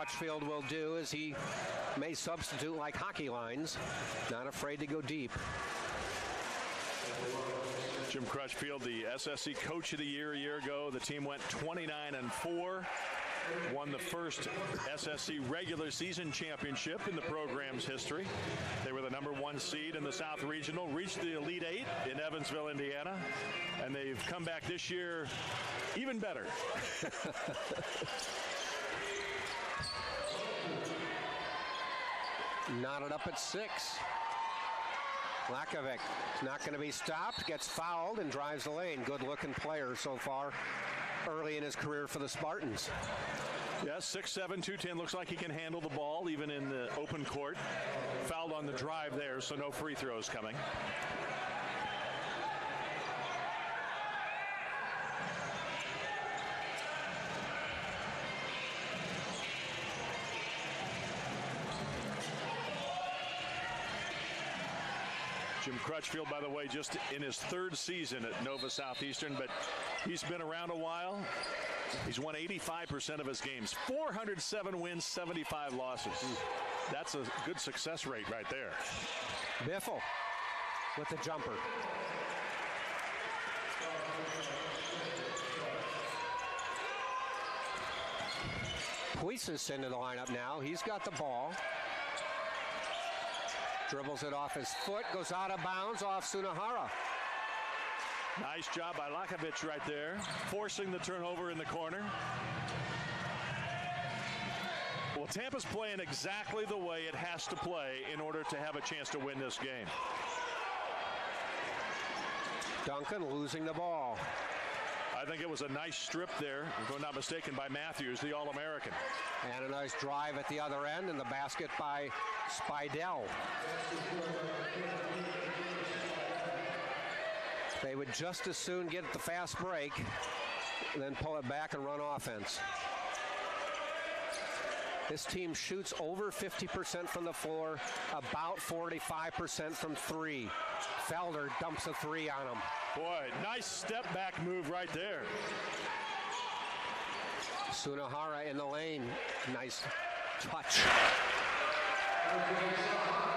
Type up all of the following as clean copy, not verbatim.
Crutchfield will do is he may substitute like hockey lines, not afraid to go deep. Jim Crutchfield, the SSC Coach of the Year a year ago. The team went 29-4, won the first SSC regular season championship in the program's history. They were the #1 seed in the South Regional, reached the Elite Eight in Evansville, Indiana, and they've come back this year even better. Knotted up at 6. Lakovic is not going to be stopped, gets fouled and drives the lane. Good looking player so far early in his career for the Spartans. Yes, 6'7", 210, looks like he can handle the ball even in the open court. Fouled on the drive there, so no free throws coming. Jim Crutchfield, by the way, just in his 3rd season at Nova Southeastern, but he's been around a while. He's won 85% of his games, 407 wins, 75 losses. That's a good success rate right there. Biffle with the jumper. Puisis into the lineup now. He's got the ball. Dribbles it off his foot, goes out of bounds off Sunahara. Nice job by Lakovic right there, forcing the turnover in the corner. Well, Tampa's playing exactly the way it has to play in order to have a chance to win this game. Duncan losing the ball. I think it was a nice strip there, if I'm not mistaken, by Matthews, the All-American. And a nice drive at the other end, and the basket by Spidell. They would just as soon get the fast break, then pull it back and run offense. This team shoots over 50% from the floor, about 45% from 3. Felder dumps a 3 on him. Boy, nice step back move right there. Sunahara in the lane. Nice touch.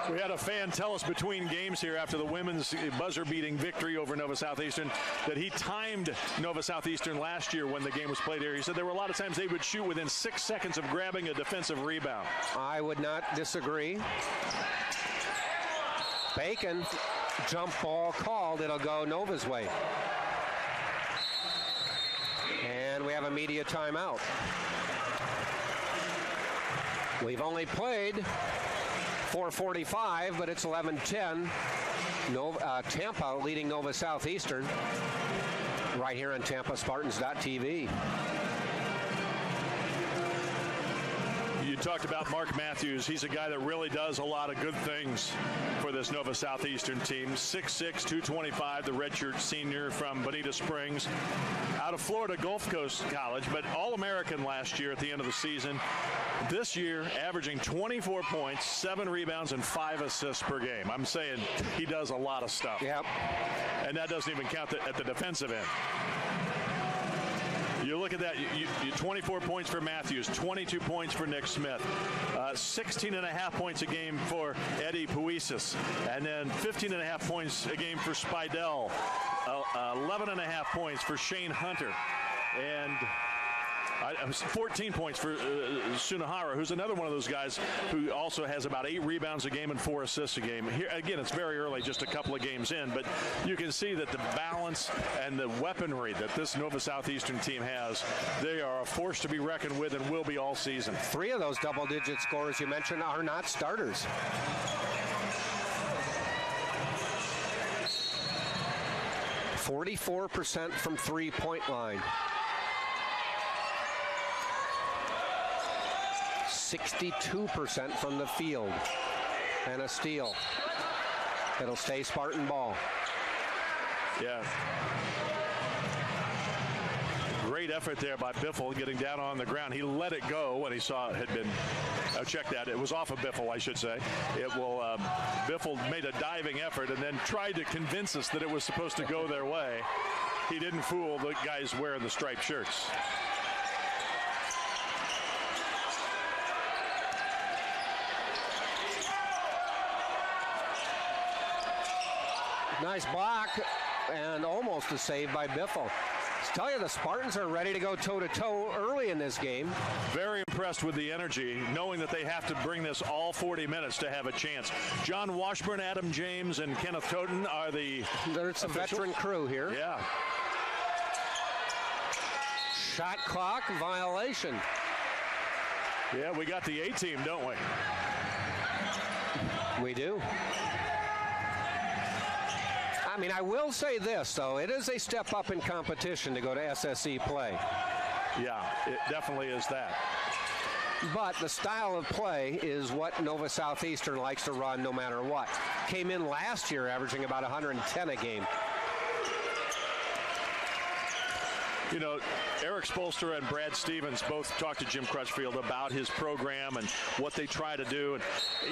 We had a fan tell us between games here after the women's buzzer-beating victory over Nova Southeastern that he timed Nova Southeastern last year when the game was played here. He said there were a lot of times they would shoot within 6 seconds of grabbing a defensive rebound. I would not disagree. Bacon, jump ball called. It'll go Nova's way. And we have a media timeout. We've only played 4:45, but it's 11:10. Tampa leading Nova Southeastern right here on TampaSpartans.tv. You talked about Mark Matthews. He's a guy that really does a lot of good things for this Nova Southeastern team. 6'6", 225, the redshirt senior from Bonita Springs, out of Florida Gulf Coast College, but All-American last year at the end of the season. This year, averaging 24 points, 7 rebounds, and 5 assists per game. I'm saying he does a lot of stuff. Yep. And that doesn't even count at the defensive end. You look at that, you 24 points for Matthews, 22 points for Nick Smith, 16.5 points a game for Eddie Puisis, and then 15.5 points a game for Spidell, 11.5 points for Shane Hunter, and 14 points for Sunahara, who's another one of those guys who also has about 8 rebounds a game and 4 assists a game. Here again, it's very early, just a couple of games in, but you can see that the balance and the weaponry that this Nova Southeastern team has, they are a force to be reckoned with and will be all season. 3 of those double-digit scores you mentioned are not starters. .44% from three-point line. 62% from the field. And a steal. It'll stay Spartan ball. Yeah. Great effort there by Biffle getting down on the ground. He let it go when he saw it had been, check that, it was off of Biffle, I should say. Biffle made a diving effort and then tried to convince us that it was supposed to go their way. He didn't fool the guys wearing the striped shirts. Nice block and almost a save by Biffle. I tell you, the Spartans are ready to go toe-to-toe early in this game. Very impressed with the energy, knowing that they have to bring this all 40 minutes to have a chance. John Washburn, Adam James, and Kenneth Toten are the There's a veteran crew here. Yeah. Shot clock violation. Yeah, we got the A-team, don't we? We do. I mean, I will say this, though. It is a step up in competition to go to SSE play. Yeah, it definitely is that. But the style of play is what Nova Southeastern likes to run no matter what. Came in last year averaging about 110 a game. You know, Eric Spolster and Brad Stevens both talked to Jim Crutchfield about his program and what they try to do. And,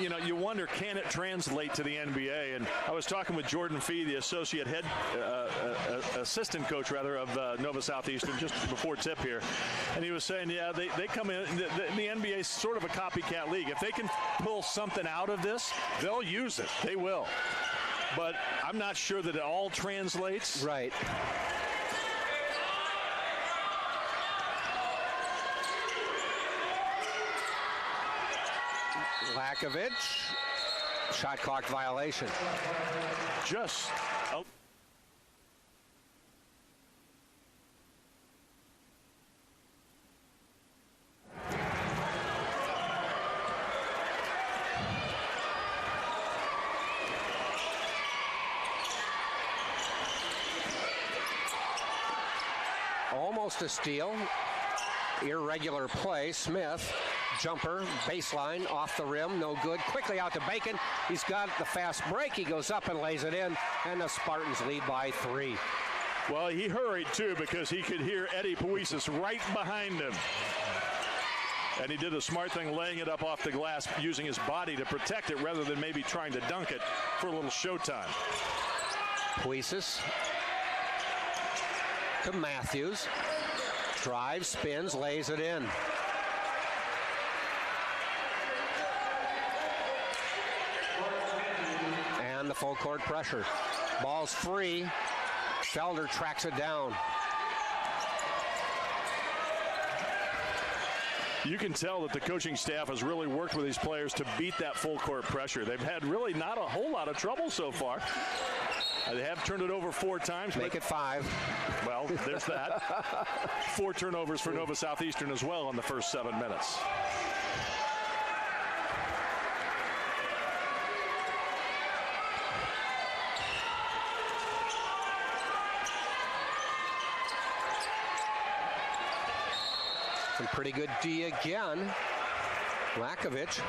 you know, you wonder, can it translate to the NBA? And I was talking with Jordan Fee, the assistant coach of Nova Southeastern, just before tip here. And he was saying, yeah, they come in, the NBA is sort of a copycat league. If they can pull something out of this, they'll use it. They will. But I'm not sure that it all translates. Right. Lakovic, shot clock violation. Just almost a steal. Irregular play. Smith. Jumper, baseline, off the rim, no good. Quickly out to Bacon. He's got the fast break. He goes up and lays it in, and the Spartans lead by 3. Well, he hurried, too, because he could hear Eddie Puisis right behind him. And he did a smart thing, laying it up off the glass, using his body to protect it rather than maybe trying to dunk it for a little showtime. Puisis to Matthews. Drives, spins, lays it in. And the full court pressure. Ball's free. Felder tracks it down. You can tell that the coaching staff has really worked with these players to beat that full court pressure. They've had really not a whole lot of trouble so far. They have turned it over 4 times. Make it 5. Well, there's that. 4 turnovers for Nova Southeastern as well in the first 7 minutes. Some pretty good D again. Lakovic.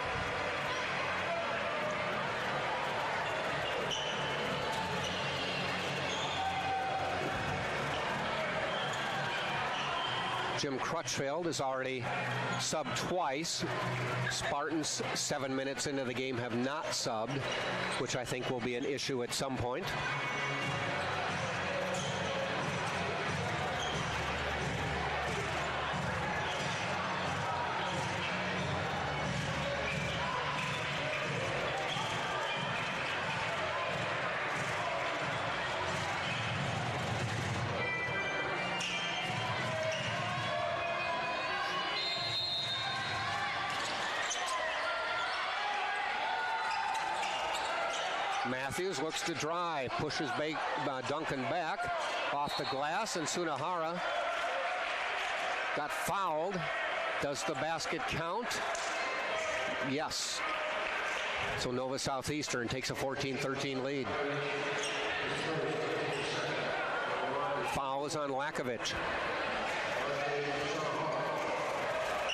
Jim Crutchfield has already subbed twice. Spartans, 7 minutes into the game, have not subbed, which I think will be an issue at some point. Matthews looks to drive, pushes Duncan back off the glass, and Sunahara got fouled. Does the basket count? Yes. So Nova Southeastern takes a 14-13 lead. Foul is on Lakovic.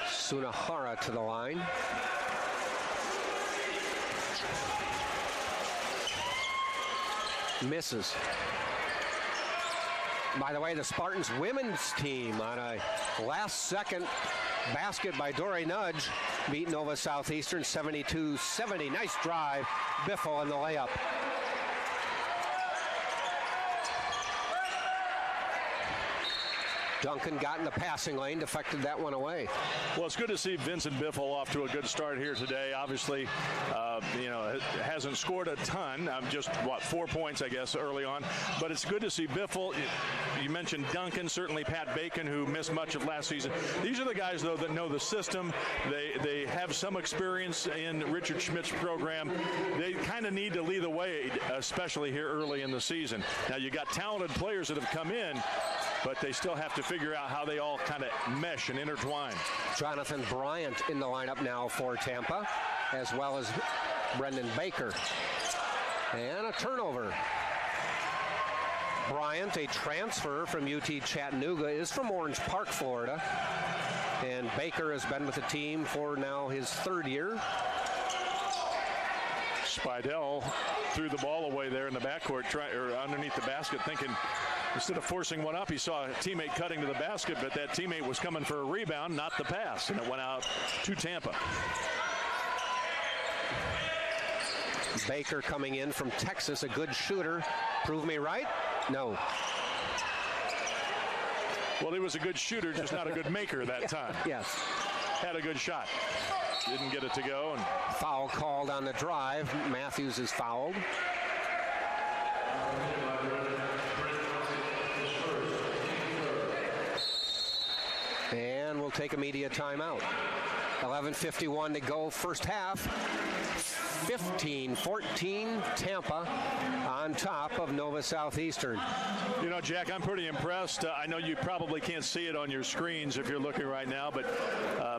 Sunahara to the line. Misses. By the way, the Spartans women's team on a last-second basket by Dory Nudge beat Nova Southeastern 72-70. Nice drive. Biffle on the layup. Duncan got in the passing lane, deflected that one away. Well, it's good to see Vincent Biffle off to a good start here today. Obviously, has hasn't scored a ton. Just, 4 points, I guess, early on. But it's good to see Biffle. You mentioned Duncan, certainly Pat Bacon, who missed much of last season. These are the guys, though, that know the system. They have some experience in Richard Schmidt's program. They kind of need to lead the way, especially here early in the season. Now, you got talented players that have come in, but they still have to figure out how they all kind of mesh and intertwine. Jonathan Bryant in the lineup now for Tampa, as well as Brendan Baker. And a turnover. Bryant, a transfer from UT Chattanooga, is from Orange Park, Florida. And Baker has been with the team for now his third year. Spidell threw the ball away there in the backcourt, or underneath the basket, thinking instead of forcing one up, he saw a teammate cutting to the basket, but that teammate was coming for a rebound, not the pass, and it went out to Tampa. Baker coming in from Texas, a good shooter. Prove me right? No. Well, he was a good shooter, just not a good maker that time. Yes. Had a good shot. Didn't get it to go. And foul called on the drive. Matthews is fouled. And we'll take a media timeout. 11:51 to go, first half. 15-14 Tampa on top of Nova Southeastern. You know, Jack, I'm pretty impressed. I know you probably can't see it on your screens if you're looking right now, but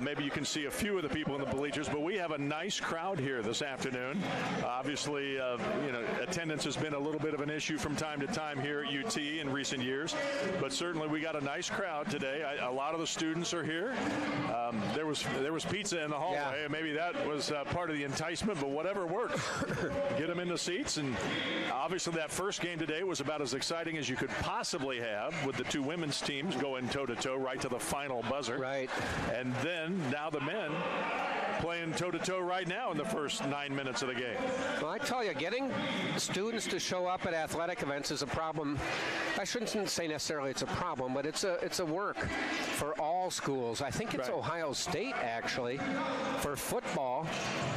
maybe you can see a few of the people in the bleachers. But we have a nice crowd here this afternoon. Obviously, attendance has been a little bit of an issue from time to time here at UT in recent years, but certainly we got a nice crowd today. A lot of the students are here. There was pizza in the hallway. Yeah. Maybe that was part of the enticement, but whatever worked. Get them in the seats, and obviously that first game today was about as exciting as you could possibly have, with the two women's teams going toe-to-toe right to the final buzzer. Right. And then now the men playing toe-to-toe right now in the first 9 minutes of the game. Well, I tell you, getting students to show up at athletic events is a problem. I shouldn't say necessarily it's a problem, but it's a work for all schools. I think it's Right. Ohio State, actually, for football,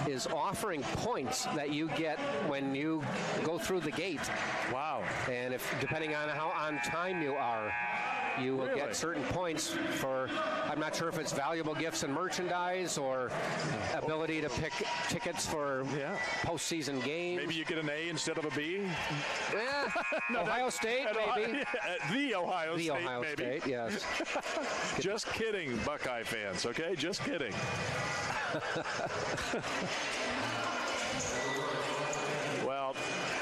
is offering points that you get when you go through the gate. Wow. And if depending on how on time you are, you will Really? get certain points for, I'm not sure if it's valuable gifts and merchandise or ability to pick tickets for postseason games. Maybe you get an A instead of a B. Yeah. Ohio State, maybe. The Ohio The State, Ohio maybe. State, yes. Just kidding, Buckeye fans, okay? Just kidding. Well,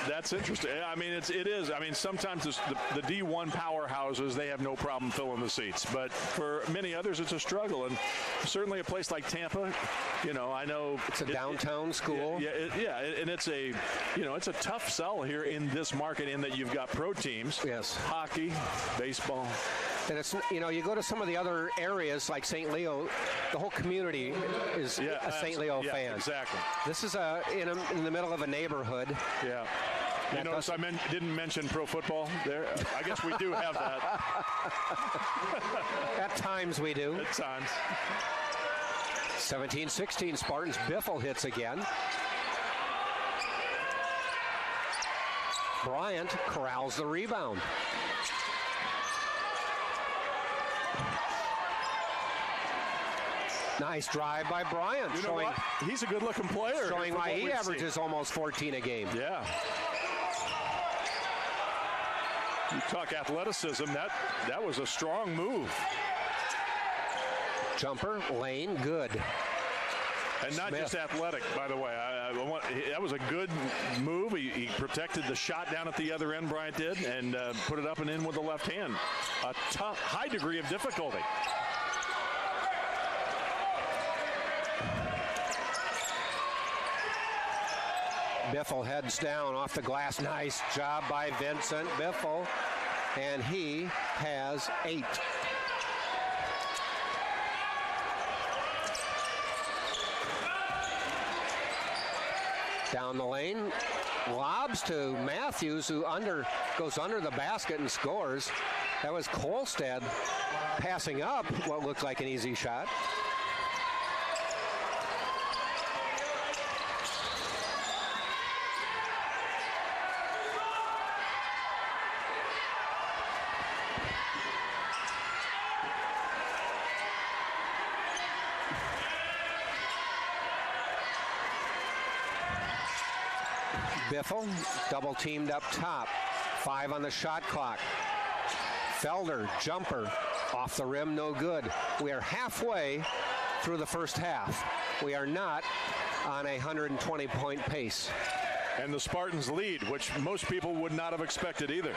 that's interesting. I mean, it is. I mean, sometimes the D1 powerhouses, they have no problem filling the seats. But for many others, it's a struggle. And certainly a place like Tampa, I know. It's a downtown school. And it's a tough sell here in this market in that you've got pro teams. Yes. Hockey, baseball. And it's, you go to some of the other areas like St. Leo, the whole community is a St. Leo fan. Exactly. This is in the middle of a neighborhood. Yeah. You notice I didn't mention pro football there? I guess we do have that. At times we do. At times. 17-16, Spartans. Biffle hits again. Bryant corrals the rebound. Nice drive by Bryant. You know what? He's a good-looking player. Showing why he averages almost 14 a game. Yeah. You talk athleticism, that was a strong move. Jumper, lane, good. And not just athletic, by the way. That was a good move. He protected the shot down at the other end, Bryant did, and put it up and in with the left hand. A tough, high degree of difficulty. Biffle heads down off the glass. Nice job by Vincent Biffle. And he has 8. Down the lane. Lobs to Matthews, who goes under the basket and scores. That was Kolstad passing up what looked like an easy shot. Biffle, double teamed up top. 5 on the shot clock. Felder, jumper, off the rim, no good. We are halfway through the first half. We are not on a 120-point pace. And the Spartans lead, which most people would not have expected either.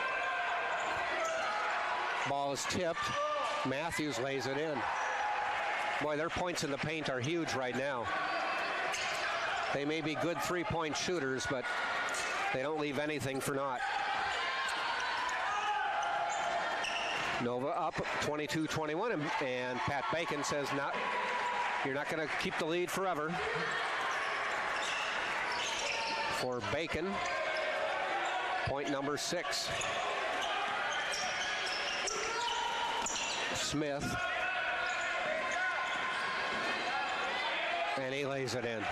Ball is tipped. Matthews lays it in. Boy, their points in the paint are huge right now. They may be good three-point shooters, but they don't leave anything for naught. Nova up 22-21, and Pat Bacon says, you're not going to keep the lead forever. For Bacon, point number 6. Smith, and he lays it in.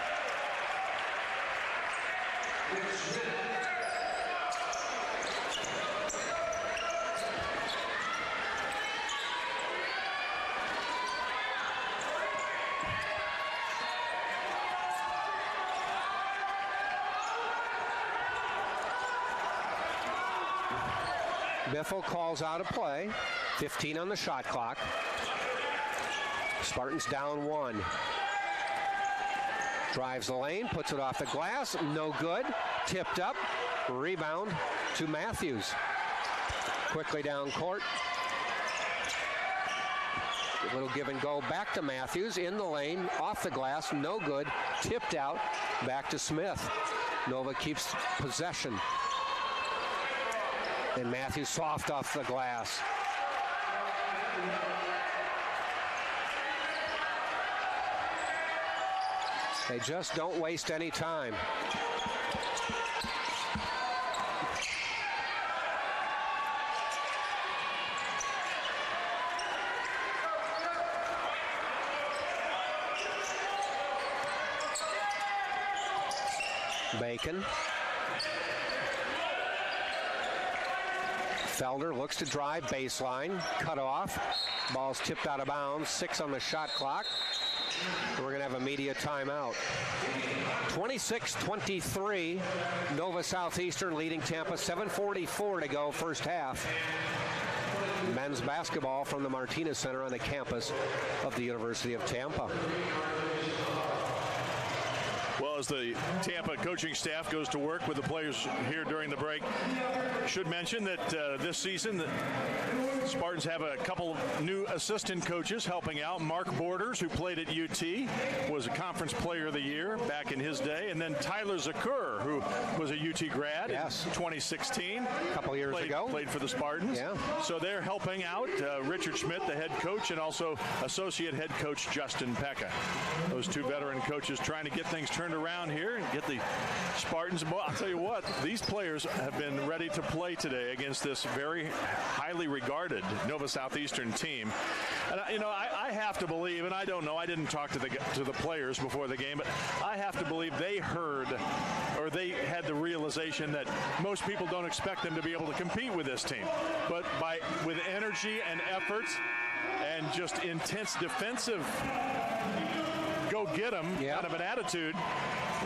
Biffle calls out a play. 15 on the shot clock. Spartans down 1. Drives the lane, puts it off the glass, no good. Tipped up, rebound to Matthews. Quickly down court. A little give and go back to Matthews, in the lane, off the glass, no good. Tipped out, back to Smith. Nova keeps possession. And Matthews soft off the glass. They just don't waste any time. Bacon. Felder looks to drive, baseline, cut off. Ball's tipped out of bounds, 6 on the shot clock. We're going to have a media timeout. 26-23, Nova Southeastern leading Tampa, 7:44 to go, first half. Men's basketball from the Martinez Center on the campus of the University of Tampa. Well, as the Tampa coaching staff goes to work with the players here during the break, should mention that this season the Spartans have a couple new assistant coaches helping out. Mark Borders, who played at UT, was a conference player of the year back in his day. And then Tyler Zakur, who was a UT grad in 2016. A couple years ago. Played for the Spartans. Yeah. So they're helping out Richard Schmidt, the head coach, and also associate head coach Justin Pekka. Those two veteran coaches trying to get things turned around here and get the Spartans. Well, I'll tell you what, these players have been ready to play today against this very highly regarded Nova Southeastern team. And I have to believe, and I don't know, I didn't talk to the players before the game, but I have to believe they heard, or they had the realization that most people don't expect them to be able to compete with this team. But with energy and efforts and just intense defensive go get them kind of an attitude,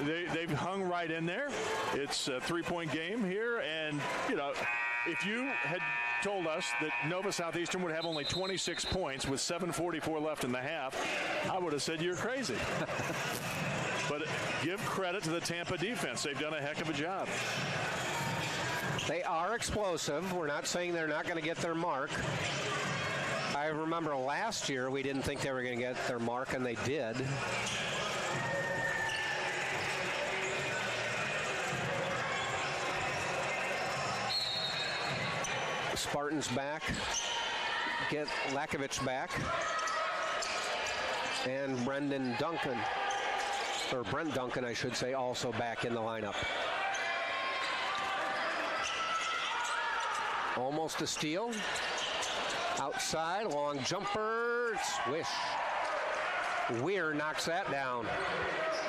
they've hung right in there. It's a three-point game here, and if you had told us that Nova Southeastern would have only 26 points with 7:44 left in the half, I would have said you're crazy. But give credit to the Tampa defense. They've done a heck of a job. They are explosive. We're not saying they're not going to get their mark. I remember last year we didn't think they were going to get their mark, and they did. Spartans back. Get Lakovich back. And Brent Duncan, I should say, also back in the lineup. Almost a steal. Outside, long jumper, swish. Weir knocks that down.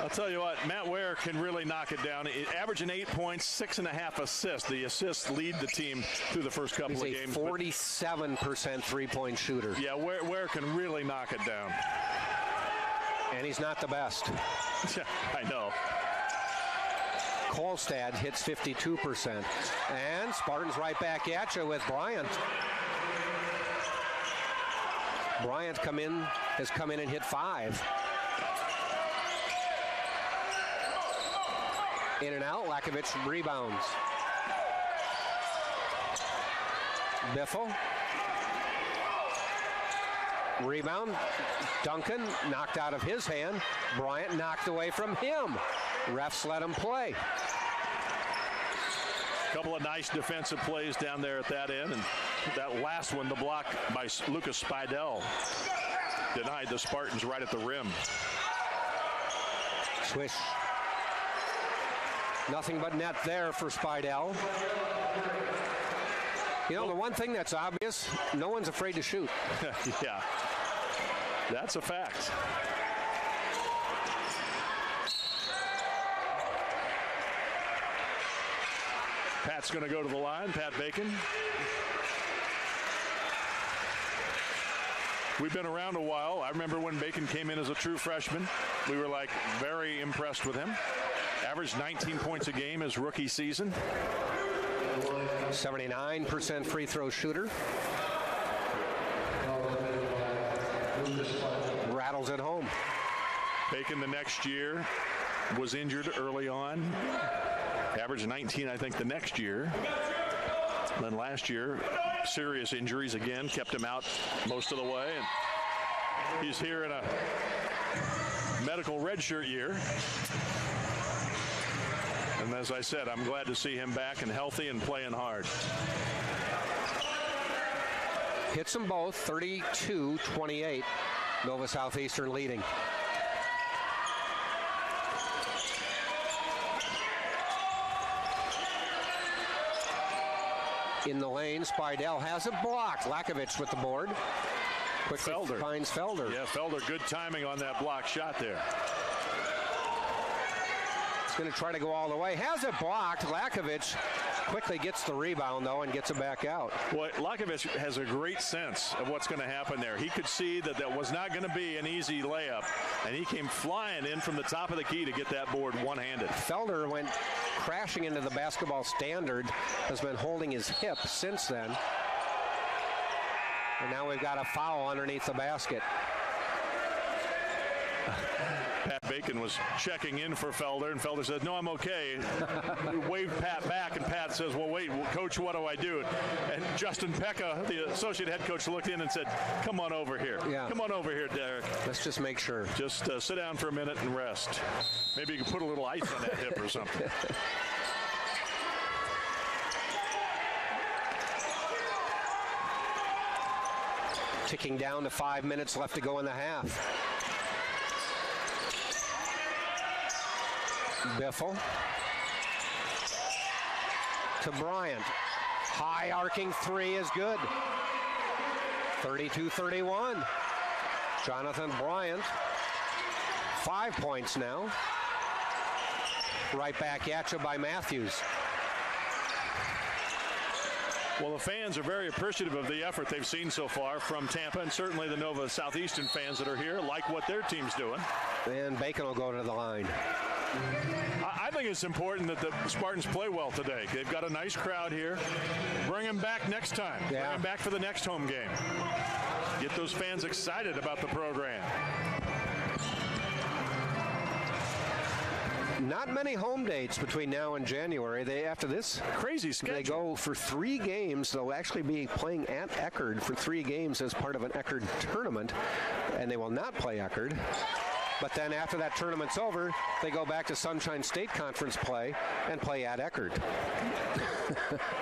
I'll tell you what, Matt Ware can really knock it down. Averaging 8 points, 6.5 assists. The assists lead the team through the first couple of games. He's a 47% three-point shooter. Yeah, Ware can really knock it down. And he's not the best. Yeah, I know. Kolstad hits 52%. And Spartans right back at you with Bryant. Bryant has come in and hit 5. In and out, Lakovich rebounds. Biffle. Rebound. Duncan knocked out of his hand. Bryant knocked away from him. Refs let him play. A couple of nice defensive plays down there at that end. And that last one, the block by Lucas Spidell, denied the Spartans right at the rim. Swish. Nothing but net there for Spidell. You know, the one thing that's obvious, no one's afraid to shoot. Yeah, that's a fact. Pat's going to go to the line, Pat Bacon. We've been around a while. I remember when Bacon came in as a true freshman. We were like very impressed with him. Averaged 19 points a game his rookie season. 79% free throw shooter. Rattles it home. Bacon the next year was injured early on. Averaged 19, I think, the next year. Then last year, serious injuries again, kept him out most of the way. And he's here in a medical redshirt year. And as I said, I'm glad to see him back and healthy and playing hard. Hits them both, 32-28. Nova Southeastern leading. In the lane, Spidell has it blocked. Lakovich with the board. Quickly Felder finds Felder. Yeah, Felder, good timing on that block shot there. Going to try to go all the way. Has it blocked. Lakovich quickly gets the rebound, though, and gets it back out. Well, Lakovich has a great sense of what's going to happen there. He could see that that was not going to be an easy layup, and he came flying in from the top of the key to get that board one-handed. Felder went crashing into the basketball standard, has been holding his hip since then. And now we've got a foul underneath the basket. Pat Bacon was checking in for Felder, and Felder said, "No, I'm okay." We waved Pat back, and Pat says, "Well, wait, Coach, what do I do?" And Justin Pekka, the associate head coach, looked in and said, "Come on over here. Yeah. Come on over here, Derek. Let's just make sure. Just sit down for a minute and rest. Maybe you can put a little ice on that hip or something." Ticking down to 5 minutes left to go in the half. Biffle to Bryant. High arcing three is good. 32-31. Jonathan Bryant. 5 points now. Right back at you by Matthews. Well, the fans are very appreciative of the effort they've seen so far from Tampa, and certainly the Nova Southeastern fans that are here like what their team's doing. And Bacon will go to the line. I think it's important that the Spartans play well today. They've got a nice crowd here. Bring them back next time. Yeah. Bring them back for the next home game. Get those fans excited about the program. Not many home dates between now and January. After this crazy schedule. They go for 3 games. They'll actually be playing at Eckerd for 3 games as part of an Eckerd tournament, and they will not play Eckerd. But then after that tournament's over, they go back to Sunshine State Conference play and play at Eckerd.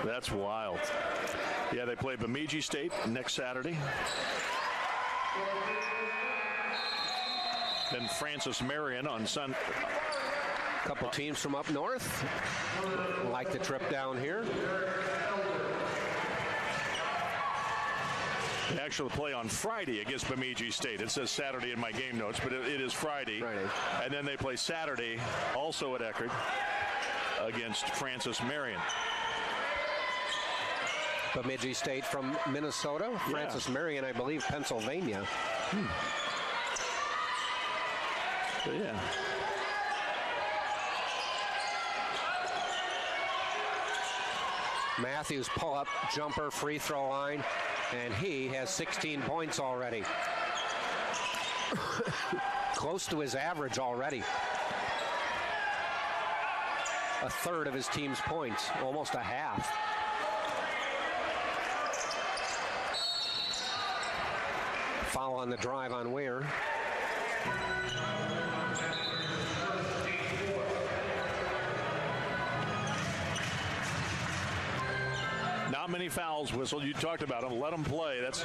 That's wild. Yeah, they play Bemidji State next Saturday. Then Francis Marion on Sunday. Couple teams from up north like the trip down here. They actually play on Friday against Bemidji State. It says Saturday in my game notes, but it is Friday. And then they play Saturday also at Eckerd against Francis Marion. Bemidji State from Minnesota. Yeah. Francis Marion, I believe, Pennsylvania. Yeah. Matthews pull-up jumper free throw line, and he has 16 points already. Close to his average already. A third of his team's points, almost a half. Foul on the drive on Weir. Not many fouls whistled. You talked about them. Let them play. That's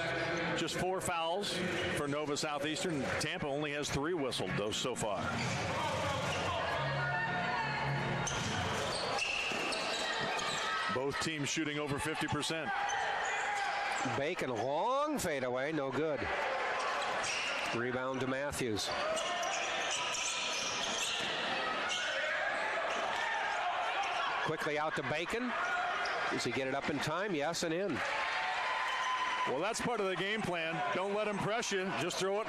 just 4 fouls for Nova Southeastern. Tampa only has 3 whistled, those so far. Both teams shooting over 50%. Bacon, long fadeaway, no good. Rebound to Matthews. Quickly out to Bacon. Does he get it up in time? Yes, and in. Well, that's part of the game plan. Don't let him press you. Just throw it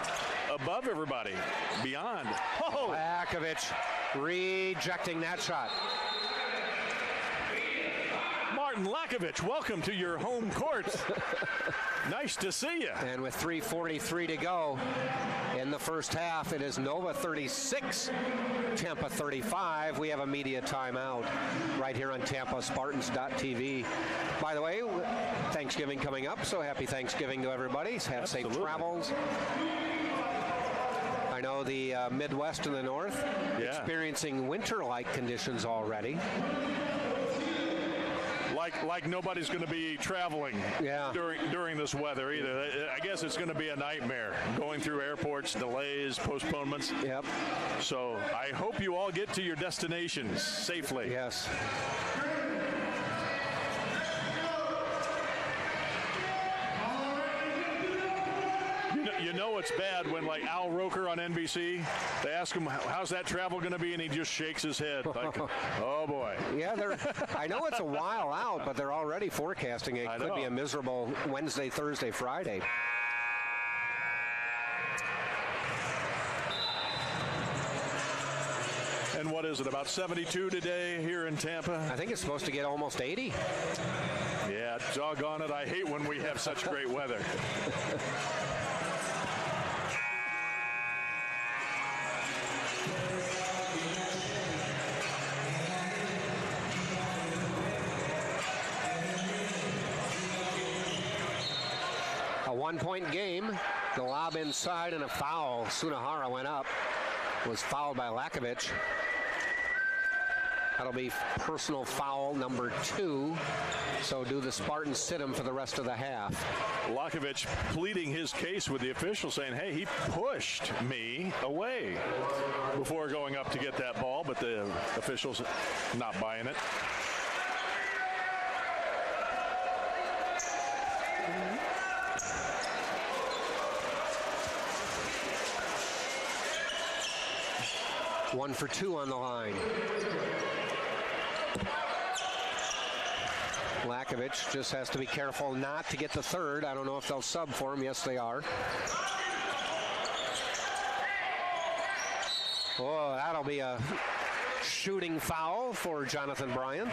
above everybody, beyond. Oh! Lakovic rejecting that shot. Martin Lakovic, welcome to your home court. Nice to see you. And with 3:43 to go in the first half, it is Nova 36, Tampa 35. We have a media timeout right here on TampaSpartans.tv. By the way, Thanksgiving coming up, so happy Thanksgiving to everybody. Have safe travels. I know the Midwest and the North experiencing winter-like conditions already. Like nobody's going to be traveling during this weather either. I guess it's going to be a nightmare going through airports, delays, postponements. Yep. So I hope you all get to your destinations safely. Yes. You know it's bad when, like Al Roker on NBC, they ask him, how's that travel going to be? And he just shakes his head like, oh, boy. Yeah, I know it's a while out, but they're already forecasting it could be a miserable Wednesday, Thursday, Friday. And what is it, about 72 today here in Tampa? I think it's supposed to get almost 80. Yeah, doggone it. I hate when we have such great weather. A one-point game. The lob inside and a foul. Sunahara went up. Was fouled by Lakovic. That'll be personal foul number 2. So do the Spartans sit him for the rest of the half? Lakovic pleading his case with the official, saying, hey, he pushed me away before going up to get that ball, but the officials not buying it. One for 2 on the line. Lakovic just has to be careful not to get the third. I don't know if they'll sub for him. Yes, they are. Oh, that'll be a shooting foul for Jonathan Bryant.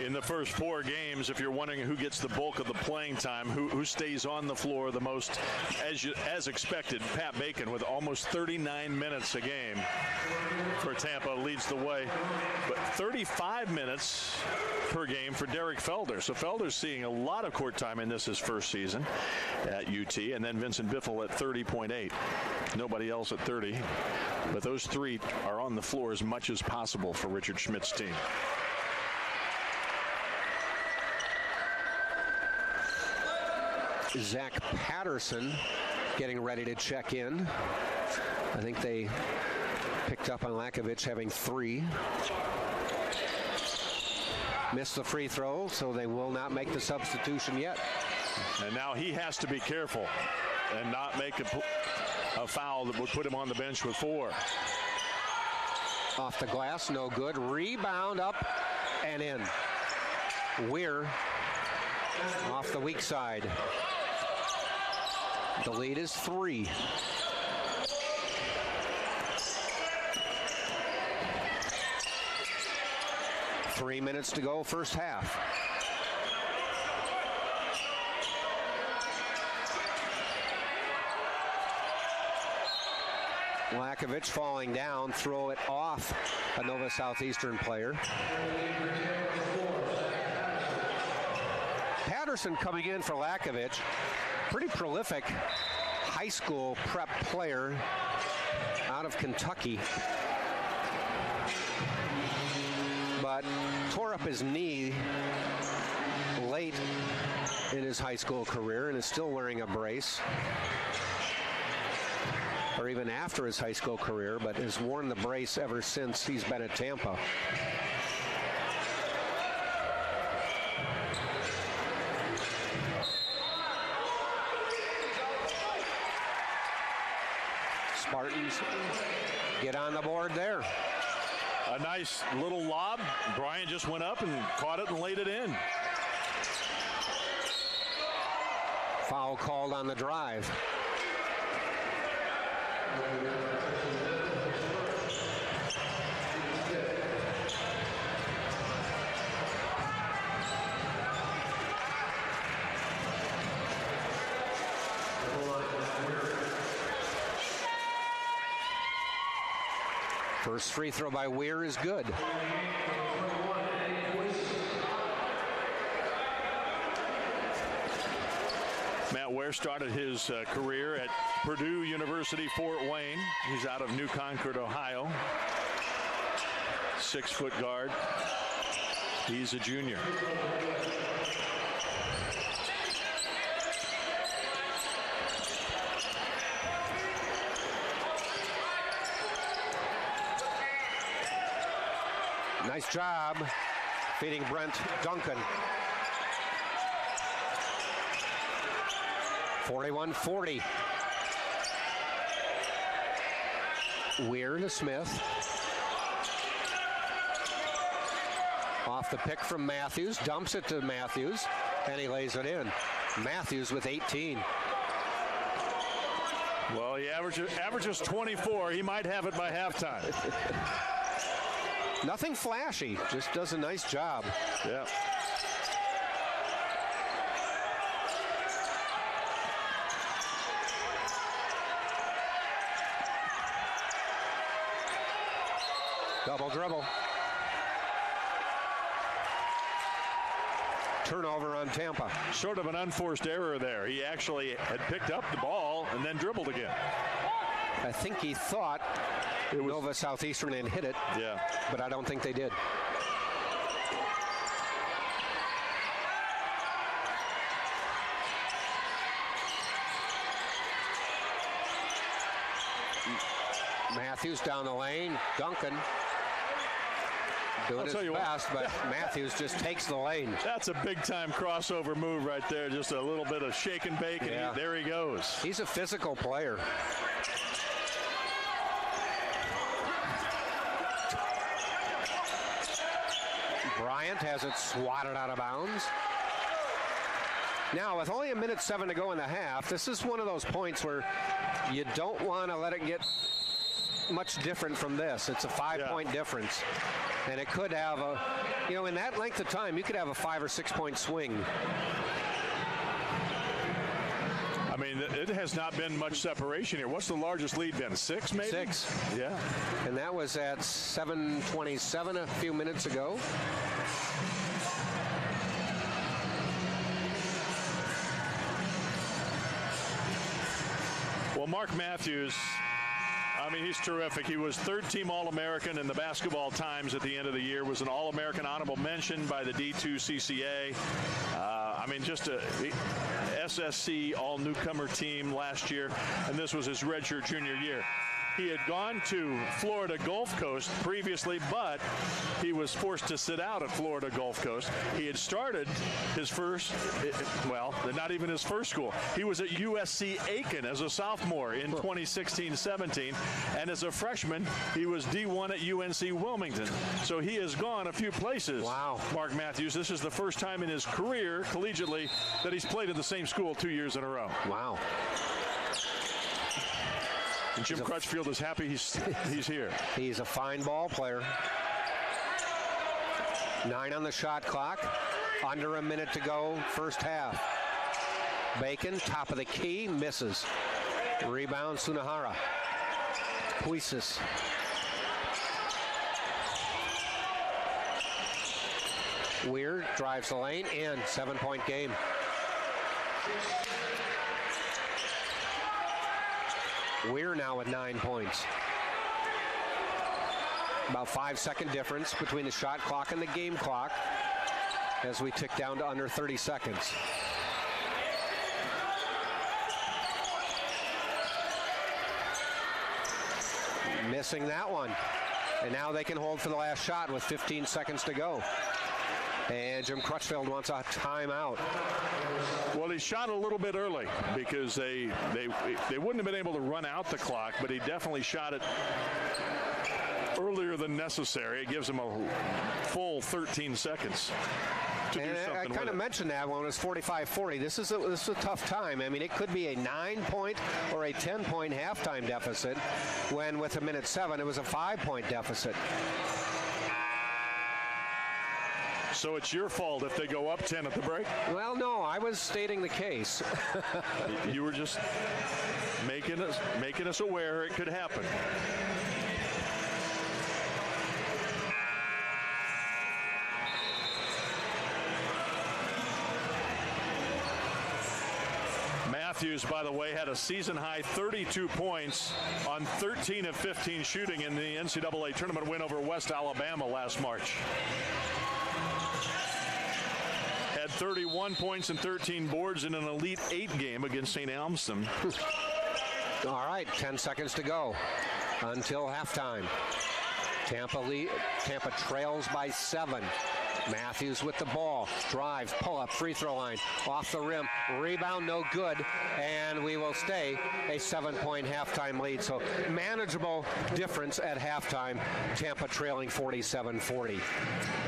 In the first 4 games, if you're wondering who gets the bulk of the playing time, who stays on the floor the most, as expected, Pat Bacon with almost 39 minutes a game for Tampa leads the way. But 35 minutes per game for Derek Felder. So Felder's seeing a lot of court time in this his first season at UT. And then Vincent Biffle at 30.8. Nobody else at 30. But those 3 are on the floor as much as possible for Richard Schmidt's team. Zach Patterson getting ready to check in. I think they picked up on Lakovic having 3. Missed the free throw, so they will not make the substitution yet. And now he has to be careful and not make a foul that would put him on the bench with 4. Off the glass, no good. Rebound up and in. Weir off the weak side. The lead is 3. Three minutes to go, first half. Lakovic falling down, throw it off a Nova Southeastern player. Patterson coming in for Lakovic, pretty prolific high school prep player out of Kentucky. But tore up his knee late in his high school career and is still wearing a brace. Or even after his high school career, but has worn the brace ever since he's been at Tampa. Spartans get on the board there. A nice little lob. Bryant just went up and caught it and laid it in. Foul called on the drive. First free throw by Weir is good. Matt Ware started his career at Purdue University, Fort Wayne. He's out of New Concord, Ohio. 6-foot guard. He's a junior. Nice job feeding Brent Duncan. 41-40. Weir to Smith. Off the pick from Matthews, dumps it to Matthews, and he lays it in. Matthews with 18. Well, he averages 24. He might have it by halftime. Nothing flashy, just does a nice job. Yeah. Double dribble. Turnover on Tampa. Sort of an unforced error there. He actually had picked up the ball and then dribbled again. I think he thought it was Nova Southeastern and hit it. Yeah. But I don't think they did. Matthews down the lane. Duncan doing his best, but Matthews just takes the lane. That's a big-time crossover move right there. Just a little bit of shake and bake, and there he goes. He's a physical player. Bryant has it swatted out of bounds. Now, with only 1:07 to go in the half, this is one of those points where you don't want to let it get much different from this. It's a 5-point difference. And it could have a, in that length of time, you could have a 5 or 6 point swing. I mean, it has not been much separation here. What's the largest lead been? 6, maybe? 6. Yeah. And that was at 7:27 a few minutes ago. Well, Mark Matthews, I mean, he's terrific. He was third-team All-American in the basketball times at the end of the year, was an All-American honorable mention by the D2 CCA. I mean, just a SSC all-newcomer team last year, and this was his redshirt junior year. He had gone to Florida Gulf Coast previously, but he was forced to sit out at Florida Gulf Coast. He had started his first, well, not even his first school. He was at USC Aiken as a sophomore in 2016-17, and as a freshman, he was D1 at UNC Wilmington. So he has gone a few places. Wow. Mark Matthews, this is the first time in his career, collegiately, that he's played at the same school 2 years in a row. Wow. And Jim Crutchfield is happy he's here. He's a fine ball player. 9 on the shot clock. Under a minute to go, first half. Bacon, top of the key, misses. Rebound, Sunahara. Puisis. Weir drives the lane, in. 7-point game. Weir now with 9 points. About 5-second difference between the shot clock and the game clock as we tick down to under 30 seconds. Missing that one. And now they can hold for the last shot with 15 seconds to go. And Jim Crutchfield wants a timeout. Well, he shot a little bit early because they wouldn't have been able to run out the clock, but he definitely shot it earlier than necessary. It gives him a full 13 seconds to do something. I kind of mentioned that when it was 45-40. This is a tough time. I mean, it could be a 9-point or a 10-point halftime deficit when with a minute 7 it was a 5-point deficit. So it's your fault if they go up 10 at the break? Well, no, I was stating the case. You were just making us aware it could happen. Matthews, by the way, had a season-high 32 points on 13 of 15 shooting in the NCAA tournament win over West Alabama last March. Had 31 points and 13 boards in an Elite 8 game against St. Elmston. All right, 10 seconds to go until halftime. Tampa trails by 7. Matthews with the ball, drives, pull up, free throw line, off the rim, rebound, no good, and we will stay a 7-point halftime lead. So manageable difference at halftime. Tampa trailing 47-40.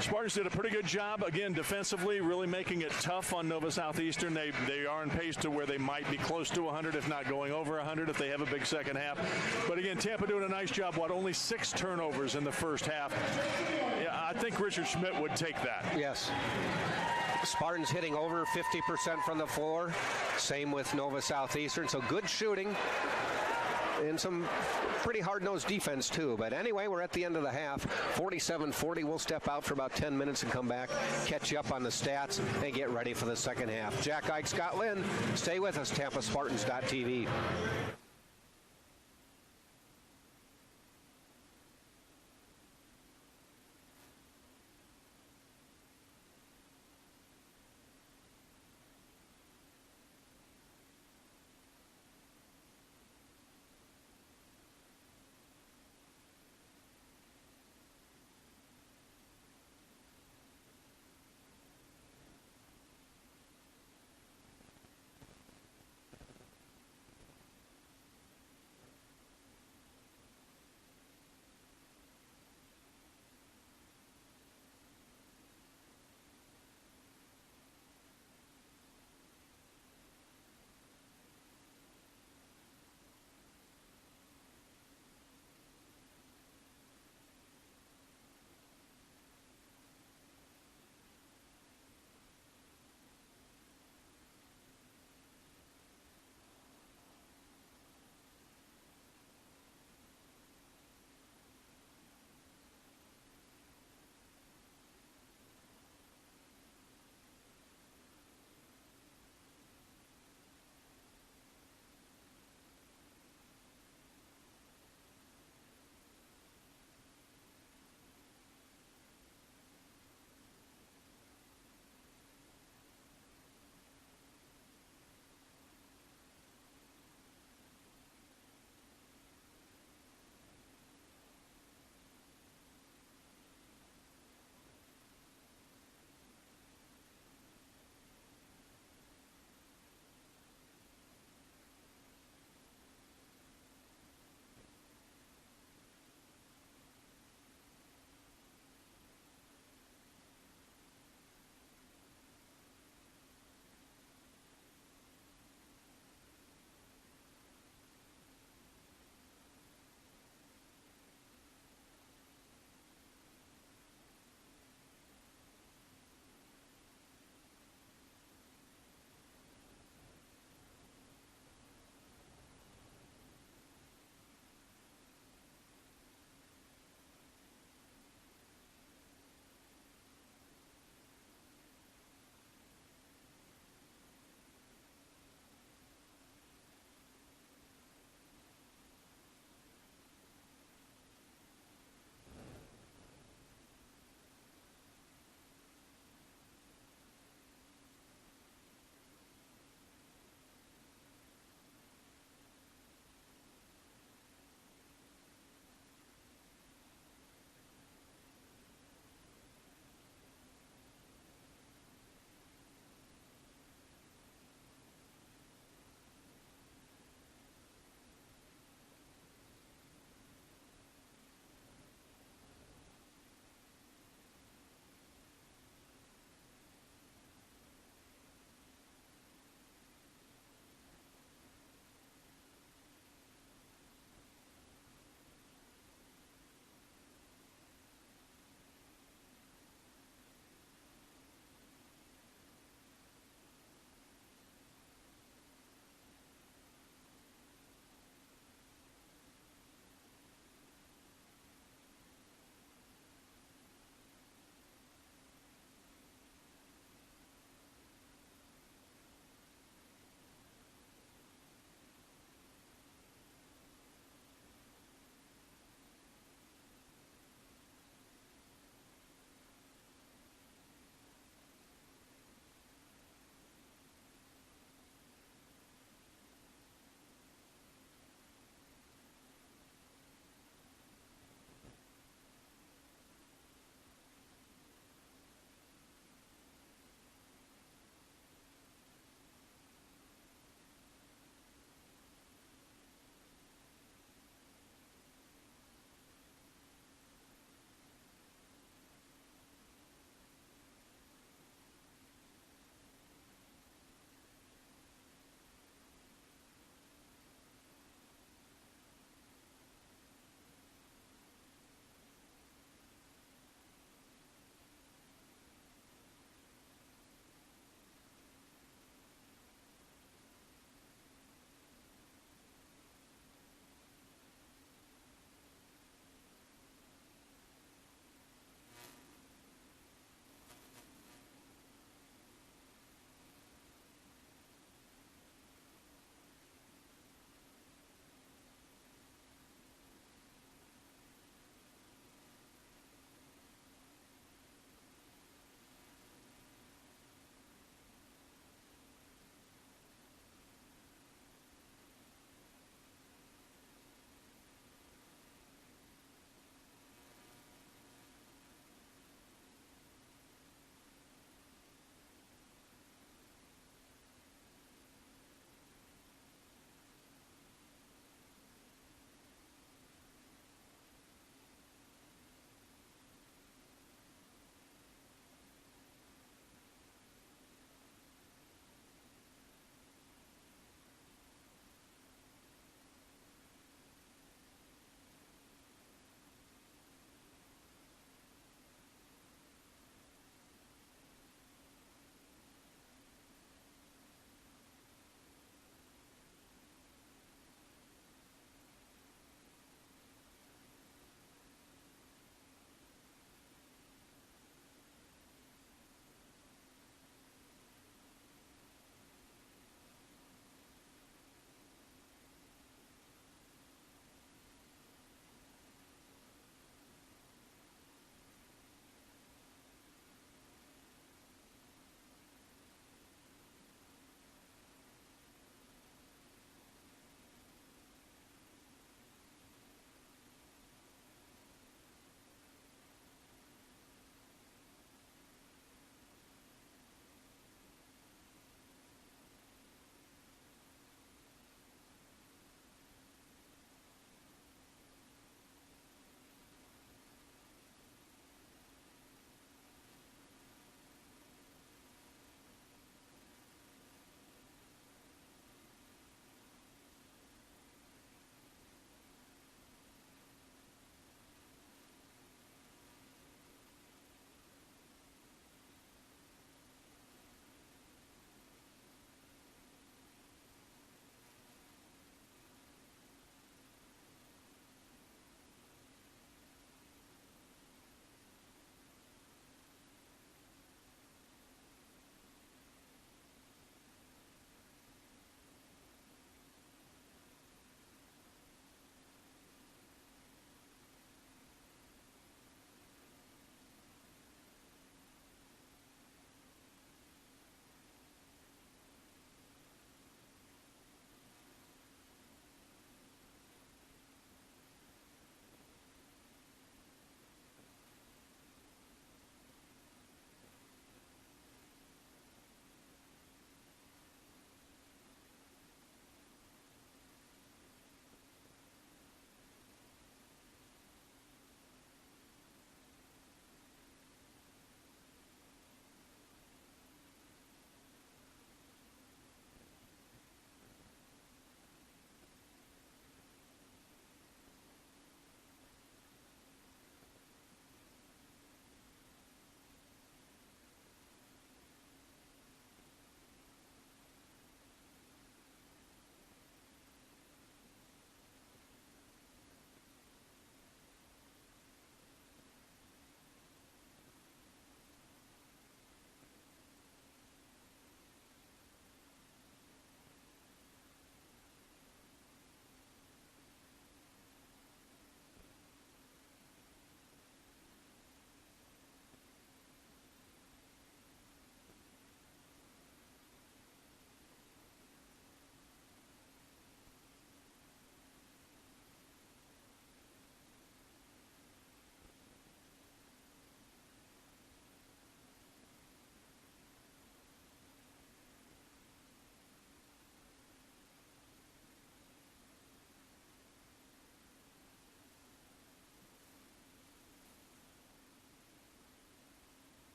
Spartans did a pretty good job, again, defensively, really making it tough on Nova Southeastern. They are on pace to where they might be close to 100, if not going over 100, if they have a big second half. But again, Tampa doing a nice job. Only 6 turnovers in the first half. Yeah, I think Richard Schmidt would take that. Yes. Spartans hitting over 50% from the floor. Same with Nova Southeastern. So good shooting and some pretty hard-nosed defense too. But anyway, we're at the end of the half. 47-40. We'll step out for about 10 minutes and come back, catch you up on the stats, and get ready for the second half. Jack Ike, Scott Lynn, stay with us. TampaSpartans.tv.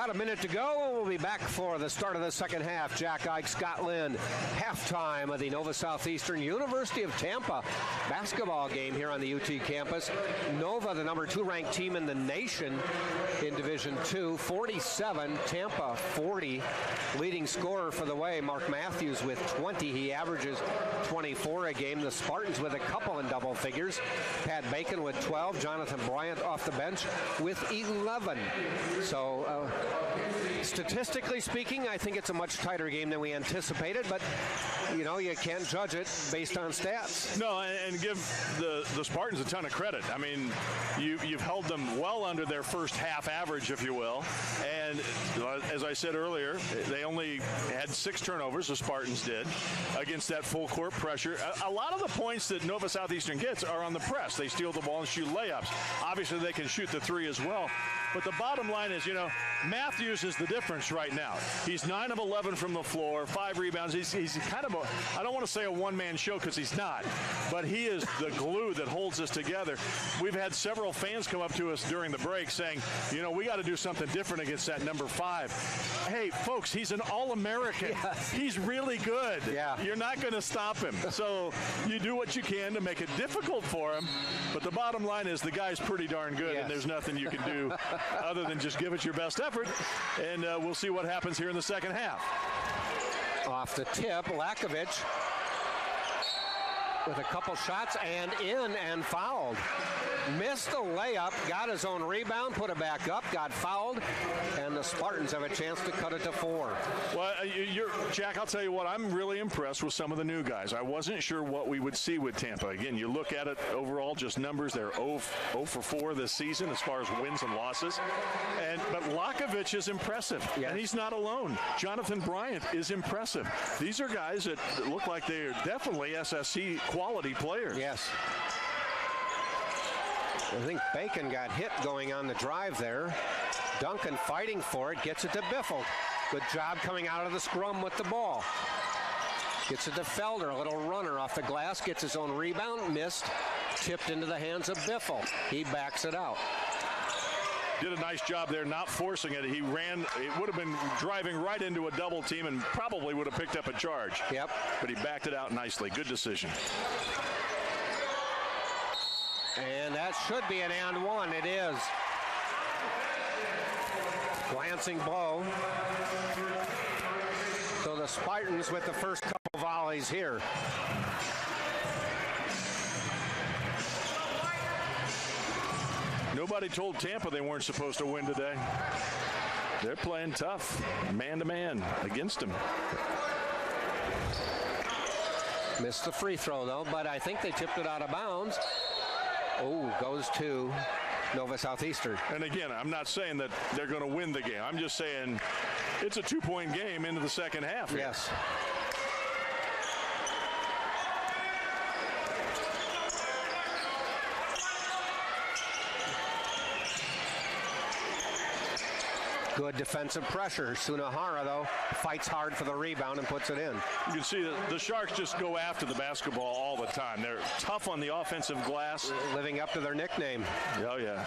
About a minute to go. We'll be back for the start of the second half. Jack Ike, Scott Lynn, halftime of the Nova Southeastern University of Tampa basketball game here on the UT campus. Nova, the number 2 ranked team in the nation in Division II, 47, Tampa 40. Leading scorer for the way, Mark Matthews with 20. He averages 24 a game. The Spartans with a couple in double figures. Pat Bacon with 12. Jonathan Bryant off the bench with 11. So statistically speaking, I think it's a much tighter game than we anticipated, but you know, you can't judge it based on stats. No, and give the Spartans a ton of credit. I mean, you've held them well under their first half average, if you will, and as I said earlier, they only had 6 turnovers, the Spartans did, against that full court pressure. A lot of the points that Nova Southeastern gets are on the press. They steal the ball and shoot layups. Obviously, they can shoot the 3 as well. But the bottom line is, you know, Matthews is the difference right now. He's 9 of 11 from the floor, 5 rebounds. He's kind of I don't want to say a one-man show because he's not, but he is the glue that holds us together. We've had several fans come up to us during the break saying, you know, we got to do something different against that number 5. Hey, folks, he's an All-American. Yes. He's really good. Yeah. You're not going to stop him. So you do what you can to make it difficult for him, but the bottom line is the guy's pretty darn good, yes, and there's nothing you can do other than just give it your best effort, and we'll see what happens here in the second half. Off the tip, Lakovic with a couple shots and in and fouled. Missed the layup, got his own rebound, put it back up, got fouled, and the Spartans have a chance to cut it to 4. Well, Jack, I'll tell you what, I'm really impressed with some of the new guys. I wasn't sure what we would see with Tampa. Again, you look at it overall, just numbers, they're 0 for 4 this season as far as wins and losses. But Lakovic is impressive, yes, and he's not alone. Jonathan Bryant is impressive. These are guys that look like they're definitely SSC quality players. Yes. I think Bacon got hit going on the drive there. Duncan fighting for it, gets it to Biffle. Good job coming out of the scrum with the ball. Gets it to Felder, a little runner off the glass, gets his own rebound, missed, tipped into the hands of Biffle. He backs it out. Did a nice job there not forcing it. He ran, it would have been driving right into a double team and probably would have picked up a charge. Yep. But he backed it out nicely. Good decision. And that should be an and one. It is. Glancing blow. So the Spartans with the first couple volleys here. Nobody told Tampa they weren't supposed to win today. They're playing tough, man-to-man against them. Missed the free throw, though, but I think they tipped it out of bounds. Oh, goes to Nova Southeastern. And again, I'm not saying that they're going to win the game. I'm just saying it's a 2-point game into the second half here. Yes. Good defensive pressure. Sunahara, though, fights hard for the rebound and puts it in. You can see that the Sharks just go after the basketball all the time. They're tough on the offensive glass. Living up to their nickname. Oh, yeah.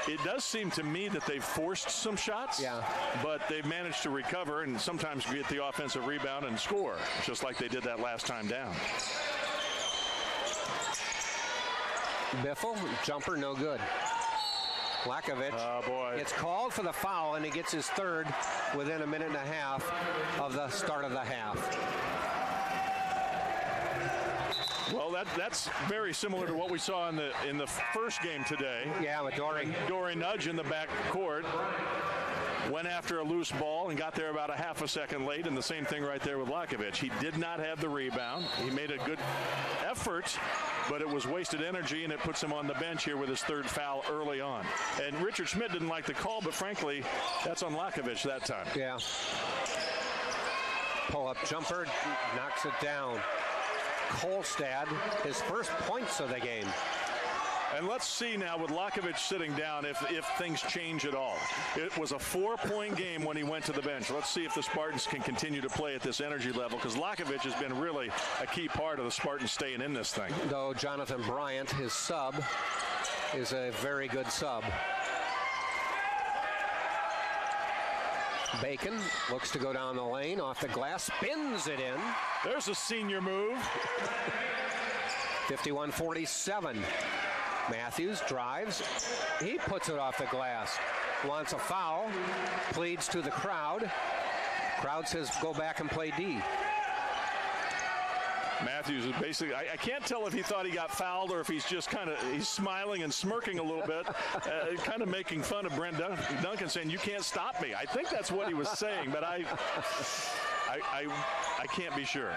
It does seem to me that they've forced some shots, yeah, but they've managed to recover and sometimes get the offensive rebound and score, just like they did that last time down. Biffle, jumper, no good. Lakovic, oh boy, it's called for the foul, and he gets his third within a minute and a half of the start of the half. Well, that's very similar to what we saw in the first game today. Yeah, with Dory. Dory Nudge in the back court. Went after a loose ball and got there about a half a second late, and the same thing right there with Lakovic. He did not have the rebound. He made a good effort, but it was wasted energy, and it puts him on the bench here with his third foul early on. And Richard Schmidt didn't like the call, but frankly, that's on Lakovic that time. Yeah. Pull-up jumper, knocks it down. Kolstad, his first points of the game. And let's see now with Lakovic sitting down if things change at all. It was a 4-point game when he went to the bench. Let's see if the Spartans can continue to play at this energy level, because Lakovic has been really a key part of the Spartans staying in this thing. Though Jonathan Bryant, his sub, is a very good sub. Bacon looks to go down the lane, off the glass, spins it in. There's a senior move. 51-47. Matthews drives. He puts it off the glass. Wants a foul. Pleads to the crowd. Crowd says go back and play D. Matthews is basically, I can't tell if he thought he got fouled or if he's just he's smiling and smirking a little bit, kind of making fun of Brent Duncan, saying, you can't stop me. I think that's what he was saying, but I can't be sure.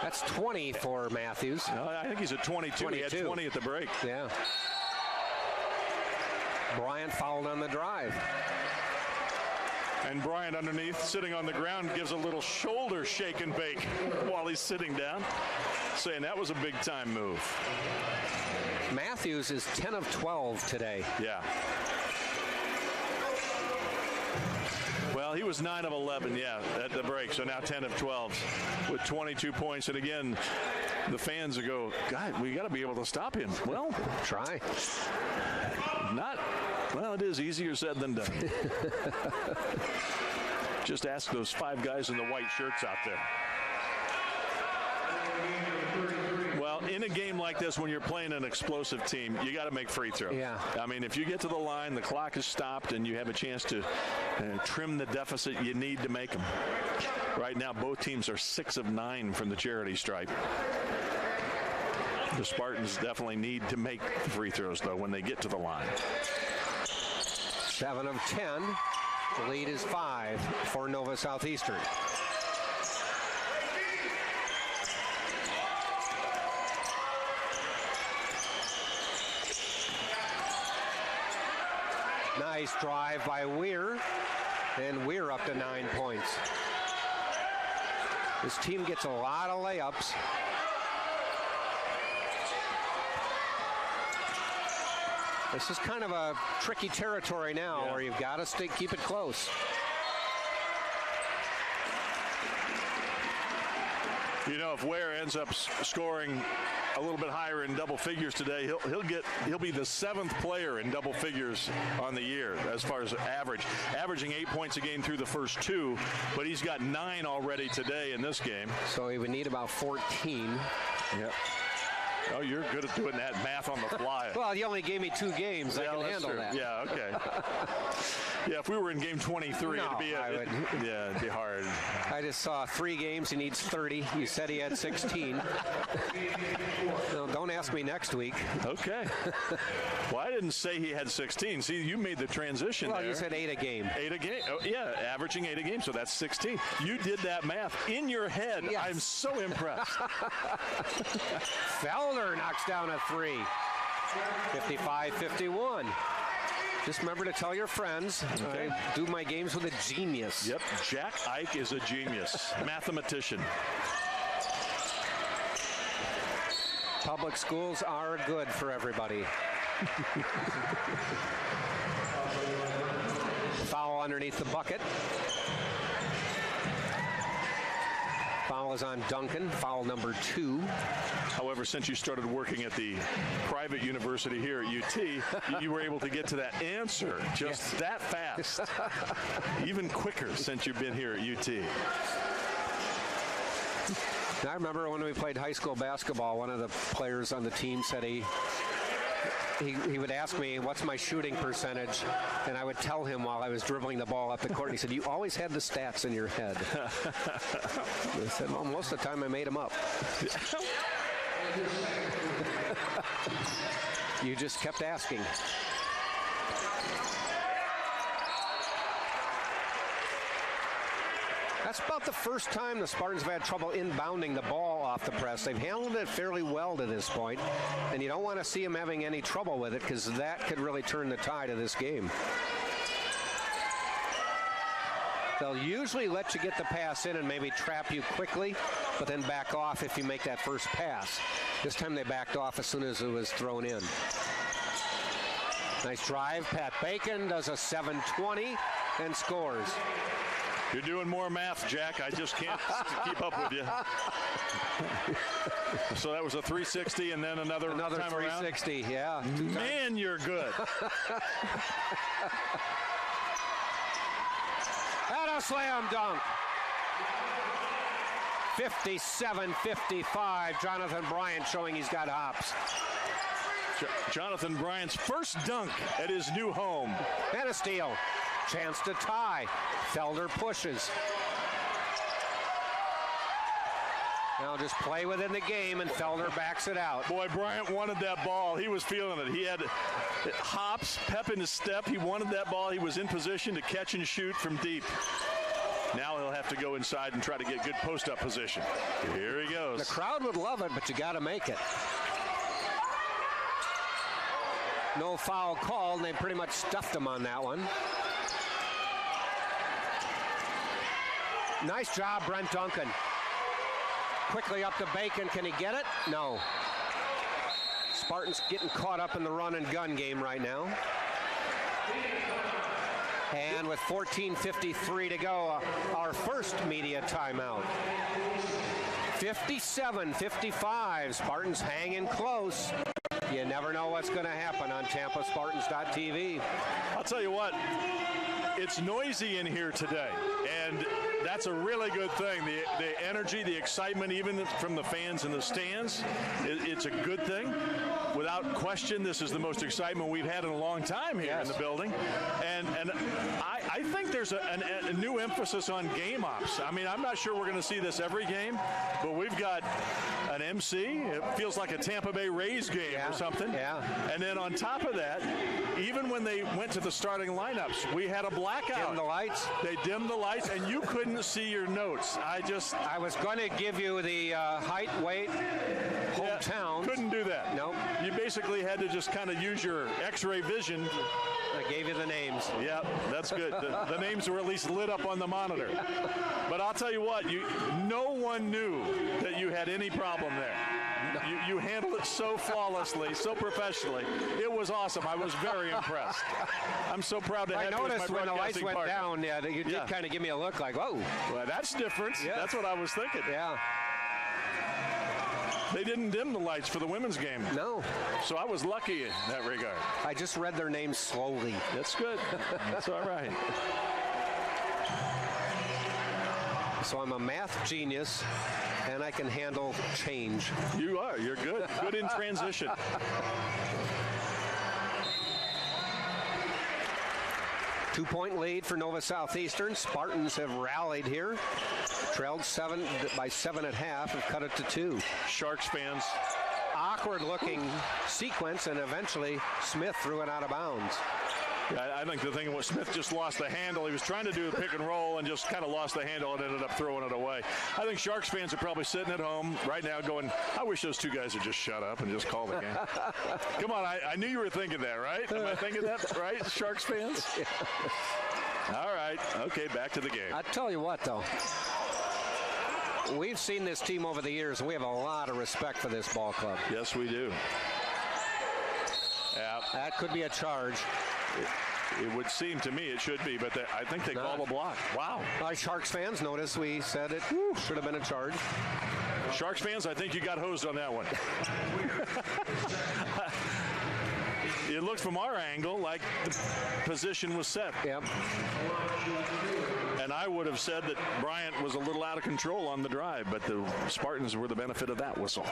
That's 20 for Matthews. No, I think he's at 22. He had 20 at the break. Yeah. Bryant fouled on the drive. And Bryant underneath, sitting on the ground, gives a little shoulder shake and bake while he's sitting down, saying that was a big-time move. Matthews is 10 of 12 today. Yeah. Well, he was 9 of 11, yeah, at the break, so now 10 of 12 with 22 points. And again, the fans will go, God, we got to be able to stop him. Well, try. Well, it is easier said than done. Just ask those 5 guys in the white shirts out there. Well, in a game like this, when you're playing an explosive team, you got to make free throws. Yeah. I mean, if you get to the line, the clock is stopped, and you have a chance to trim the deficit, you need to make them. Right now, both teams are 6 of 9 from the charity stripe. The Spartans definitely need to make free throws, though, when they get to the line. 7 of 10. The lead is 5 for Nova Southeastern. Nice drive by Weir, and Weir up to 9 points. This team gets a lot of layups. This is kind of a tricky territory now, where you've got to keep it close. You know, if Ware ends up scoring a little bit higher in double figures today, he'll be the 7th player in double figures on the year as far as averaging 8 points a game through the first 2, but he's got 9 already today in this game. So he would need about 14. Yep. Oh, you're good at doing that math on the fly. Well, you only gave me 2 games. I can handle that. Yeah, okay. Yeah, if we were in game 23, it'd be it'd be hard. I just saw 3 games. He needs 30. You said he had 16. No, don't ask me next week. Okay. Well, I didn't say he had 16. See, you made the transition there. Well, you said 8 a game. 8 a game. Oh, yeah, averaging 8 a game, so that's 16. You did that math in your head. Yes. I'm so impressed. Felder knocks down a 3. 55-51. Just remember to tell your friends, I do my games with a genius. Yep, Jack Ike is a genius, mathematician. Public schools are good for everybody. Foul underneath the bucket. Foul is on Duncan, foul number 2. However, since you started working at the private university here at UT, you were able to get to that answer just that fast. Even quicker since you've been here at UT. I remember when we played high school basketball, one of the players on the team said he would ask me, what's my shooting percentage? And I would tell him while I was dribbling the ball up the court. And he said, you always had the stats in your head. I said, well, most of the time I made them up. You just kept asking. That's about the first time the Spartans have had trouble inbounding the ball off the press. They've handled it fairly well to this point, and you don't want to see them having any trouble with it because that could really turn the tide of this game. They'll usually let you get the pass in and maybe trap you quickly, but then back off if you make that first pass. This time they backed off as soon as it was thrown in. Nice drive. Pat Bacon does a 7-20 and scores. You're doing more math, Jack. I just can't keep up with you. So that was a 360 and then another time 360, around? Yeah. Man, you're good. And a slam dunk. 57-55. Jonathan Bryant showing he's got hops. Jonathan Bryant's first dunk at his new home. And a steal. Chance to tie. Felder pushes. Now just play within the game, and Felder backs it out. Boy, Bryant wanted that ball. He was feeling it. He had hops, pep in his step. He wanted that ball. He was in position to catch and shoot from deep. Now he'll have to go inside and try to get good post-up position. Here he goes. The crowd would love it, but you got to make it. No foul called, and they pretty much stuffed him on that one. Nice job, Brent Duncan. Quickly up to Bacon. Can he get it? No. Spartans getting caught up in the run and gun game right now. And with 14:53 to go, our first media timeout. 57-55. Spartans hanging close. You never know what's going to happen on TampaSpartans.tv. I'll tell you what, it's noisy in here today, and that's a really good thing. The energy, the excitement, even from the fans in the stands, it's a good thing. Without question, this is the most excitement we've had in a long time here in the building. And I think there's a new emphasis on game ops. I mean, I'm not sure we're going to see this every game, but we've got an MC. It feels like a Tampa Bay Rays game or something. Yeah. And then on top of that, even when they went to the starting lineups, we had a blackout. Dim the lights. They dimmed the lights, and you couldn't see your notes. I was going to give you the height, weight, hometown. Couldn't do that. Nope. You basically had to just kind of use your X-ray vision. I gave you the names. Yeah, that's good. The names were at least lit up on the monitor. But I'll tell you what, no one knew that you had any problem there. You handled it so flawlessly, so professionally. It was awesome. I was very impressed. I'm so proud to have you as my broadcasting partner. I noticed when the lights went down, you did kind of give me a look like, whoa. Well, that's different. Yeah. That's what I was thinking. Yeah. They didn't dim the lights for the women's game. No. So I was lucky in that regard. I just read their names slowly. That's good. That's all right. So I'm a math genius, and I can handle change. You are. You're good. Good in transition. Two-point lead for Nova Southeastern. Spartans have rallied here. Trailed by 7 at half and cut it to 2. Sharks fans. Awkward-looking sequence, and eventually Smith threw it out of bounds. Yeah, I think the thing was Smith just lost the handle. He was trying to do the pick and roll and just kind of lost the handle and ended up throwing it away. I think Sharks fans are probably sitting at home right now going, I wish those two guys would just shut up and just call the game. Come on, I knew you were thinking that, right? Am I thinking that, right, Sharks fans? All right. Okay, back to the game. I tell you what, though. We've seen this team over the years, and we have a lot of respect for this ball club. Yes, we do. Yeah. That could be a charge. It would seem to me it should be, but I think they called a block. Wow. Sharks fans, notice we said it should have been a charge. Sharks fans, I think you got hosed on that one. It looked from our angle like the position was set. Yep. And I would have said that Bryant was a little out of control on the drive, but the Spartans were the benefit of that whistle.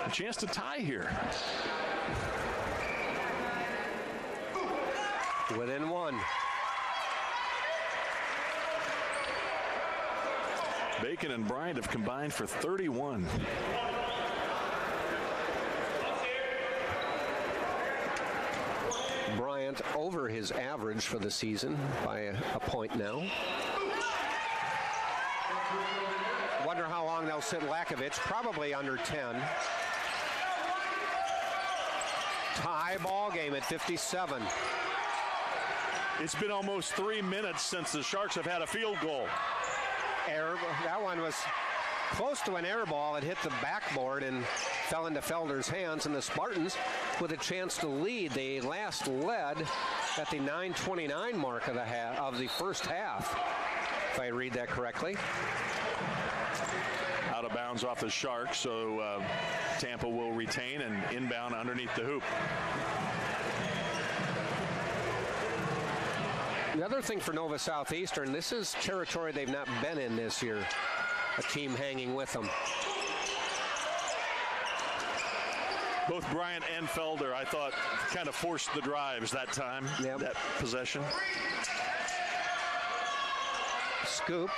A chance to tie here. Within 1. Bacon and Bryant have combined for 31. Bryant over his average for the season by a point now. Wonder how long they'll sit Lakovic. Probably under 10. Tie ball game at 57. It's been almost 3 minutes since the Sharks have had a field goal. That one was close to an air ball. It hit the backboard and fell into Felder's hands, and the Spartans with a chance to lead. They last led at the 9:29 mark of the first half, if I read that correctly. Out of bounds off the Sharks, so Tampa will retain and inbound underneath the hoop. The other thing for Nova Southeastern, this is territory they've not been in this year. A team hanging with them. Both Bryant and Felder, I thought, kind of forced the drives that time, that possession. Scoop.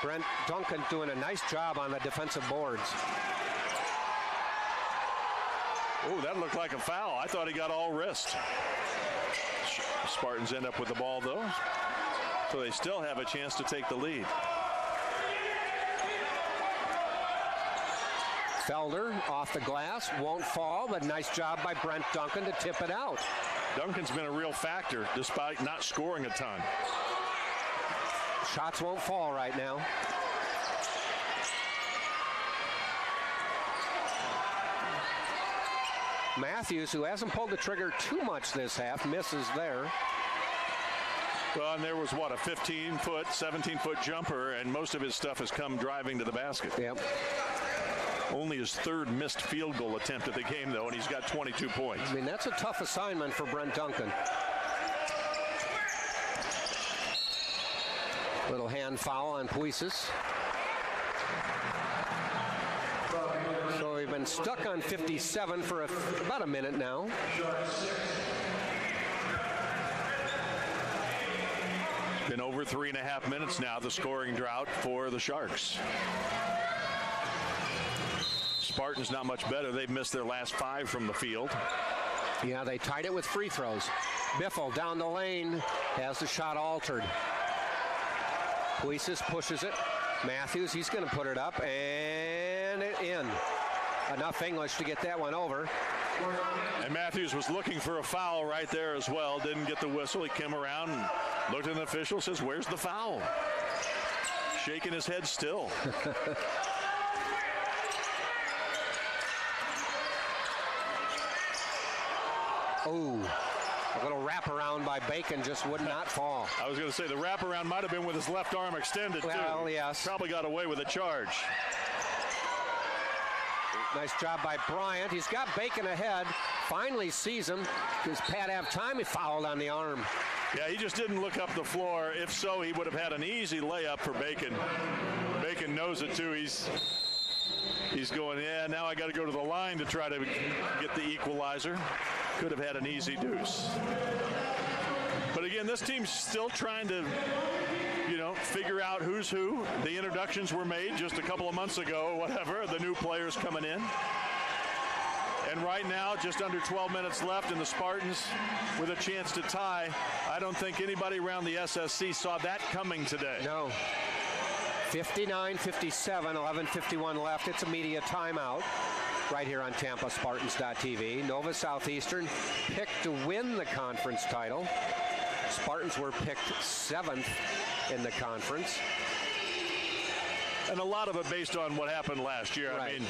Brent Duncan doing a nice job on the defensive boards. Oh, that looked like a foul. I thought he got all wrist. Spartans end up with the ball, though, so they still have a chance to take the lead. Felder off the glass, won't fall, but nice job by Brent Duncan to tip it out. Duncan's been a real factor despite not scoring a ton. Shots won't fall right now. Matthews, who hasn't pulled the trigger too much this half, misses there. Well, and there was, what, a 15-foot, 17-foot jumper, and most of his stuff has come driving to the basket. Yep. Only his third missed field goal attempt of the game, though, and he's got 22 points. I mean, that's a tough assignment for Brent Duncan. Little hand foul on Puisis. So we've been stuck on 57 for about a minute now. It's been over 3.5 minutes now, the scoring drought for the Sharks. Spartans not much better. They've missed their last 5 from the field. Yeah, they tied it with free throws. Biffle down the lane has the shot altered. Puisis pushes it. Matthews, he's going to put it up and it in. Enough English to get that one over. And Matthews was looking for a foul right there as well. Didn't get the whistle. He came around and looked at the official, says, "Where's the foul?" Shaking his head still. Oh, a little wraparound by Bacon just would not fall. I was going to say the wraparound might have been with his left arm extended, too. Well, yes. Probably got away with a charge. Nice job by Bryant. He's got Bacon ahead. Finally sees him. Does Pat have time? He fouled on the arm. Yeah, he just didn't look up the floor. If so, he would have had an easy layup for Bacon. Bacon knows it, too. He's going, yeah, now I got to go to the line to try to get the equalizer. Could have had an easy deuce. But again, this team's still trying to, figure out who's who. The introductions were made just a couple of months ago, whatever, the new players coming in. And right now, just under 12 minutes left, and the Spartans with a chance to tie. I don't think anybody around the SSC saw that coming today. No. 59-57, 11:51 left. It's a media timeout right here on TampaSpartans.tv. Nova Southeastern picked to win the conference title. Spartans were picked 7th in the conference. And a lot of it based on what happened last year. Right. I mean,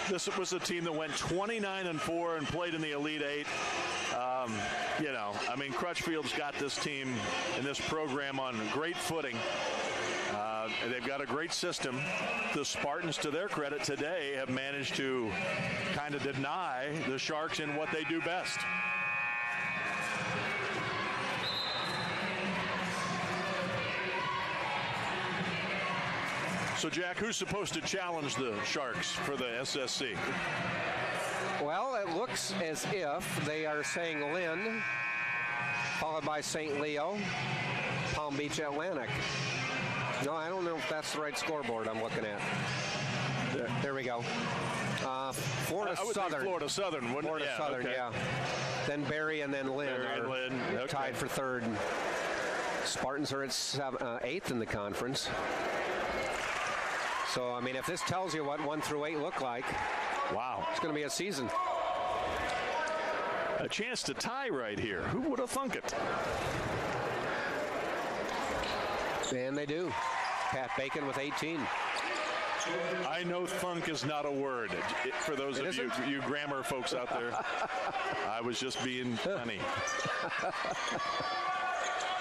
this was a team that went 29-4 and played in the Elite Eight. Crutchfield's got this team and this program on great footing. And they've got a great system. The Spartans, to their credit today, have managed to kind of deny the Sharks in what they do best. So, Jack, who's supposed to challenge the Sharks for the SSC? Well, it looks as if they are saying Lynn, followed by St. Leo, Palm Beach Atlantic. No, I don't know if that's the right scoreboard I'm looking at. There we go. Florida Southern. Florida Southern, wouldn't Florida it? Southern, okay. yeah. Then Barry and then Lynn Barry and Lynn. tied for 3rd. Spartans are at 8th in the conference. So, I mean, if this tells you what 1 through 8 look like, wow, it's going to be a season. A chance to tie right here. Who would have thunk it? And they do. Pat Bacon with 18. I know thunk is not a word. For those of you grammar folks out there, I was just being funny.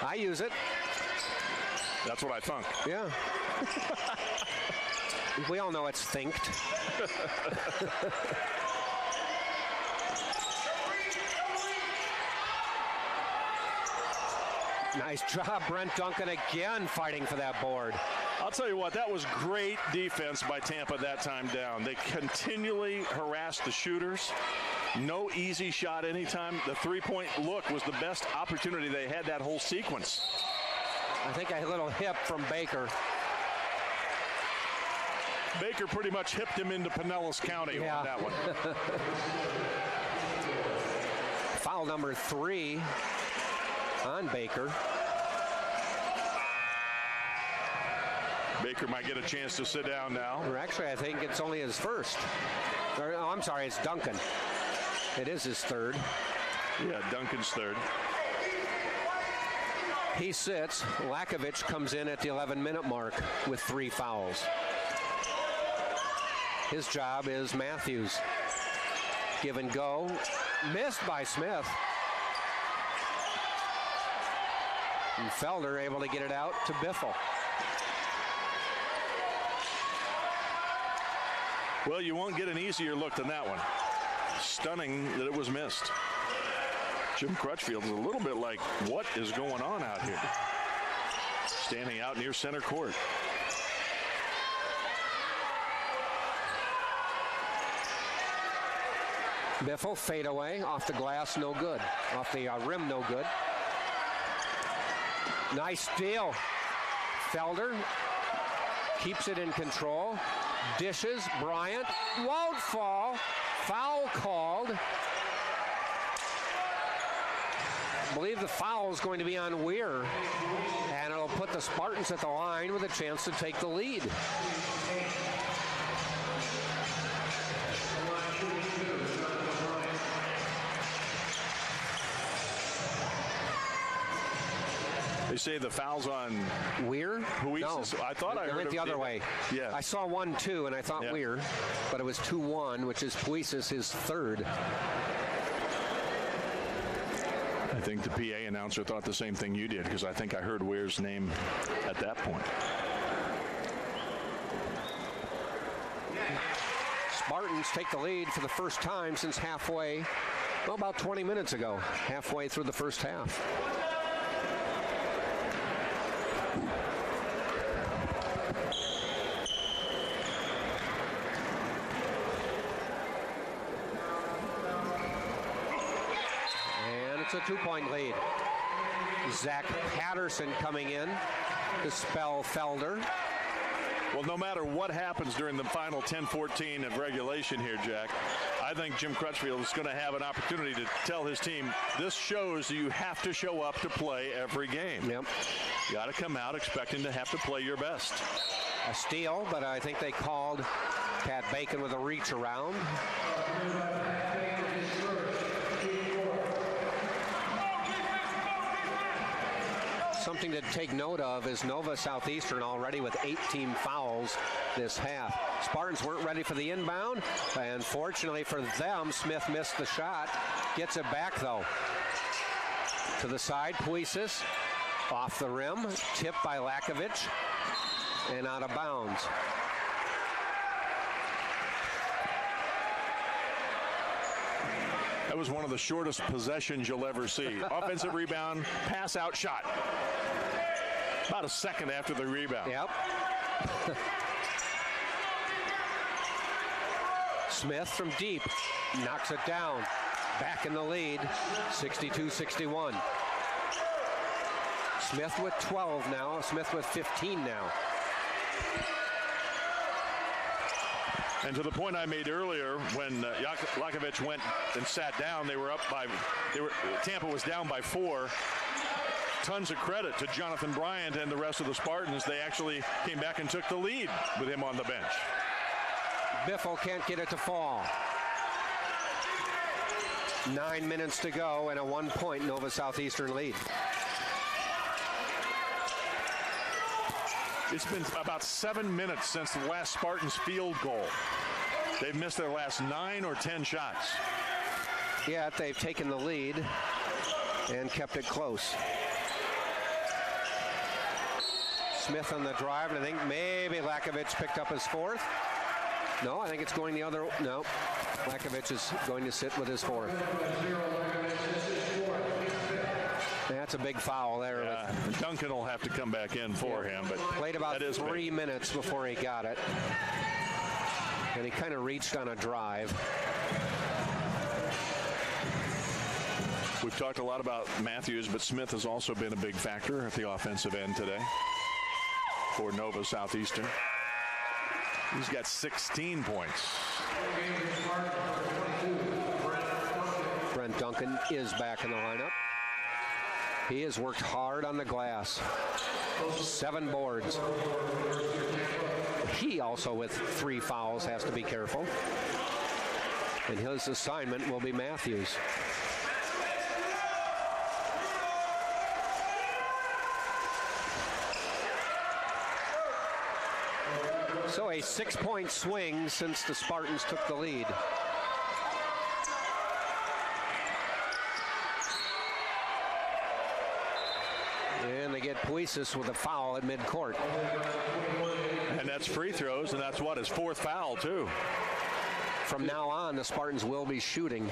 I use it. That's what I thunk. Yeah. We all know it's thinked. Nice job, Brent Duncan again fighting for that board. I'll tell you what, that was great defense by Tampa that time down. They continually harassed the shooters. No easy shot anytime. The three-point look was the best opportunity they had that whole sequence. I think a little hip from Baker. Baker pretty much hipped him into Pinellas County on that one. Foul number 3 on Baker. Baker might get a chance to sit down now. Or actually, I think it's only his first. Oh, I'm sorry, it's Duncan. It is his third. Yeah, Duncan's third. He sits. Lakovich comes in at the 11-minute mark with 3 fouls. His job is Matthews. Give and go. Missed by Smith. And Felder able to get it out to Biffle. Well, you won't get an easier look than that one. Stunning that it was missed. Jim Crutchfield is a little bit like, what is going on out here? Standing out near center court. Biffle fade away off the glass, no good. Off the rim, no good. Nice steal. Felder keeps it in control. Dishes. Bryant won't fall. Foul called. I believe the foul is going to be on Weir, and it'll put the Spartans at the line with a chance to take the lead. They say the foul's on Weir? Puisis. No. I thought I heard went the other way. Yeah. I saw 1-2, and I thought Weir, but it was 2-1, which is Puisis, his third. I think the PA announcer thought the same thing you did, because I think I heard Weir's name at that point. Spartans take the lead for the first time since halfway, well, about 20 minutes ago, halfway through the first half. It's a 2-point lead. Zach Patterson coming in to spell Felder. Well, no matter what happens during the final 10-14 of regulation here, Jack, I think Jim Crutchfield is going to have an opportunity to tell his team, this shows you have to show up to play every game. Yep. You got to come out expecting to have to play your best. A steal, but I think they called Pat Bacon with a reach around. Something to take note of is Nova Southeastern already with 18 fouls this half. Spartans weren't ready for the inbound, and fortunately for them, Smith missed the shot. Gets it back, though. To the side, Puisis off the rim, tipped by Lakovich, and out of bounds. That was one of the shortest possessions you'll ever see. Offensive rebound, pass out, shot. About a second after the rebound. Yep. Smith from deep knocks it down. Back in the lead, 62-61. Smith with 12 now. Smith with 15 now. And to the point I made earlier, when Lakovich went and sat down, Tampa was down by 4. Tons of credit to Jonathan Bryant and the rest of the Spartans. They actually came back and took the lead with him on the bench. Biffle can't get it to fall. 9 minutes to go and a 1-point Nova Southeastern lead. It's been about 7 minutes since the last Spartans field goal. They've missed their last 9 or 10 shots. Yet they've taken the lead and kept it close. Smith on the drive, and I think maybe Lakovich picked up his 4th. No, I think it's going the other. No, Lakovich is going to sit with his 4th. That's a big foul there. Yeah. Duncan will have to come back in for him. But played about 3 minutes before he got it. And he kind of reached on a drive. We've talked a lot about Matthews, but Smith has also been a big factor at the offensive end today for Nova Southeastern. He's got 16 points. Brent Duncan is back in the lineup. He has worked hard on the glass. 7 boards. He also, with 3 fouls, has to be careful. And his assignment will be Matthews. So a 6-point swing since the Spartans took the lead. And they get Puisis with a foul at midcourt. And that's free throws, and that's what, his 4th foul, too. From now on, the Spartans will be shooting.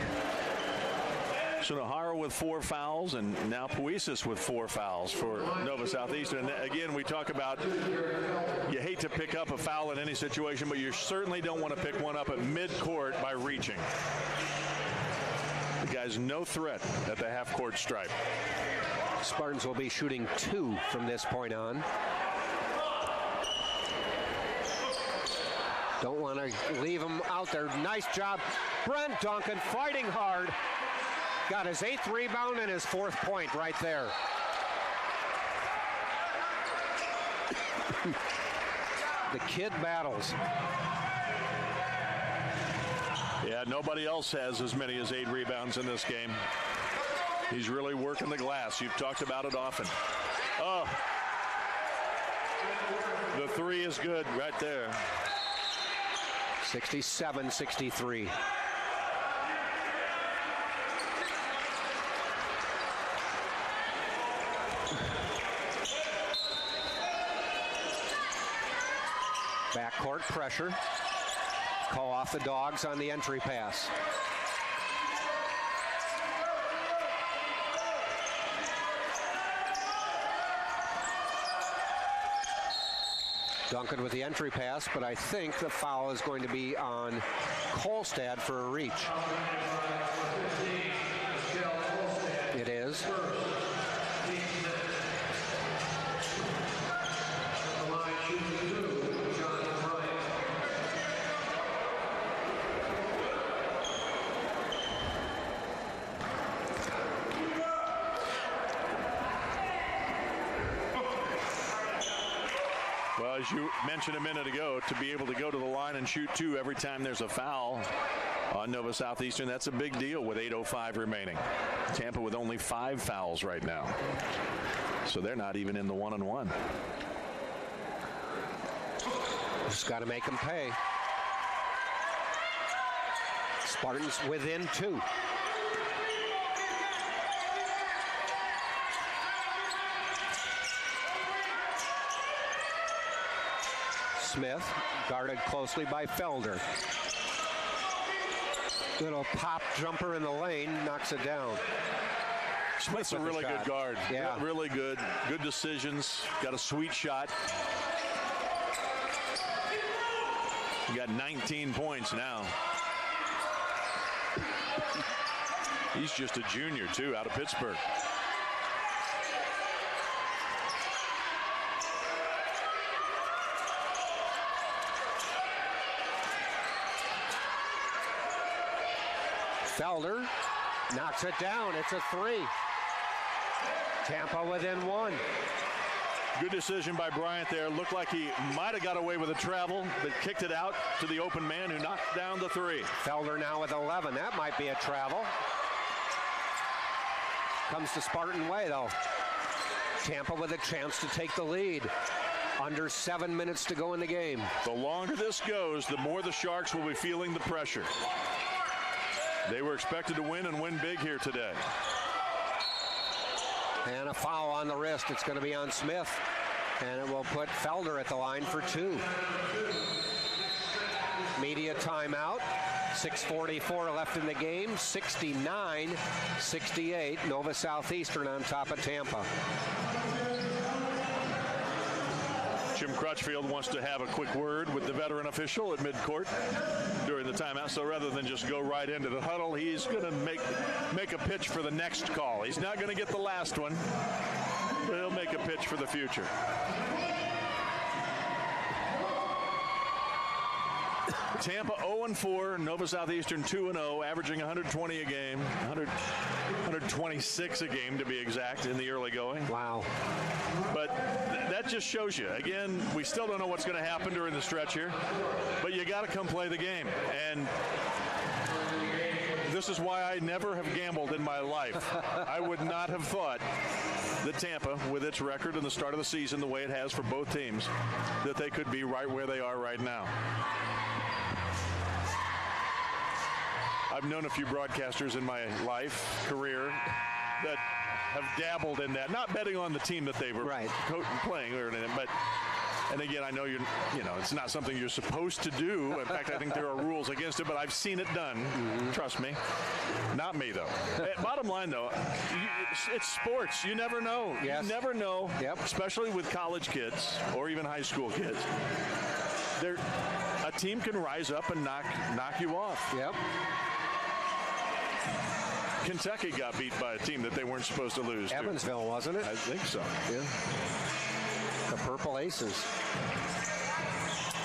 Sunahara with 4 fouls, and now Puisis with 4 fouls for Nova Southeastern. And again, we talk about you hate to pick up a foul in any situation, but you certainly don't want to pick one up at midcourt by reaching. The guy's no threat at the half-court stripe. Spartans will be shooting 2 from this point on. Don't want to leave him out there. Nice job. Brent Duncan fighting hard. Got his 8th rebound and his 4th point right there. The kid battles. Yeah, nobody else has as many as 8 rebounds in this game. He's really working the glass. You've talked about it often. Oh, the 3 is good right there. 67-63. Backcourt pressure. Call off the Dogs on the entry pass. Duncan with the entry pass, but I think the foul is going to be on Kolstad for a reach. It is. Well, as you mentioned a minute ago, to be able to go to the line and shoot 2 every time there's a foul on Nova Southeastern, that's a big deal with 8:05 remaining. Tampa with only 5 fouls right now. So they're not even in the 1-on-1. Just got to make them pay. Spartans within 2. Smith guarded closely by Felder. Little pop jumper in the lane, knocks it down. Smith's a really good guard. Yeah. Really good. Good decisions. Got a sweet shot. He got 19 points now. He's just a junior, too, out of Pittsburgh. Felder knocks it down. It's a 3. Tampa within 1. Good decision by Bryant there. Looked like he might have got away with a travel, but kicked it out to the open man who knocked down the 3. Felder now with 11. That might be a travel. Comes to Spartan way, though. Tampa with a chance to take the lead. Under 7 minutes to go in the game. The longer this goes, the more the Sharks will be feeling the pressure. They were expected to win and win big here today. And a foul on the wrist. It's going to be on Smith. And it will put Felder at the line for 2. Media timeout. 6:44 left in the game. 69-68. Nova Southeastern on top of Tampa. Jim Crutchfield wants to have a quick word with the veteran official at midcourt during the timeout. So rather than just go right into the huddle, he's going to make a pitch for the next call. He's not going to get the last one, but he'll make a pitch for the future. Tampa 0-4, Nova Southeastern 2-0, averaging 120 a game, 126 a game to be exact in the early going. Wow. But that just shows you. Again, we still don't know what's going to happen during the stretch here, but you got to come play the game. And this is why I never have gambled in my life. I would not have thought that Tampa, with its record in the start of the season, the way it has for both teams, that they could be right where they are right now. I've known a few broadcasters in my career, that have dabbled in that, not betting on the team that they were playing or anything, but, and again, I know it's not something you're supposed to do. In fact, I think there are rules against it, but I've seen it done. Trust me. Not me, though. Bottom line, though, it's sports. You never know. Yes. You never know, Yep. especially with college kids or even high school kids. A team can rise up and knock you off. Yep. Kentucky got beat by a team that they weren't supposed to lose to. Evansville, wasn't it? I think so. Yeah. The Purple Aces.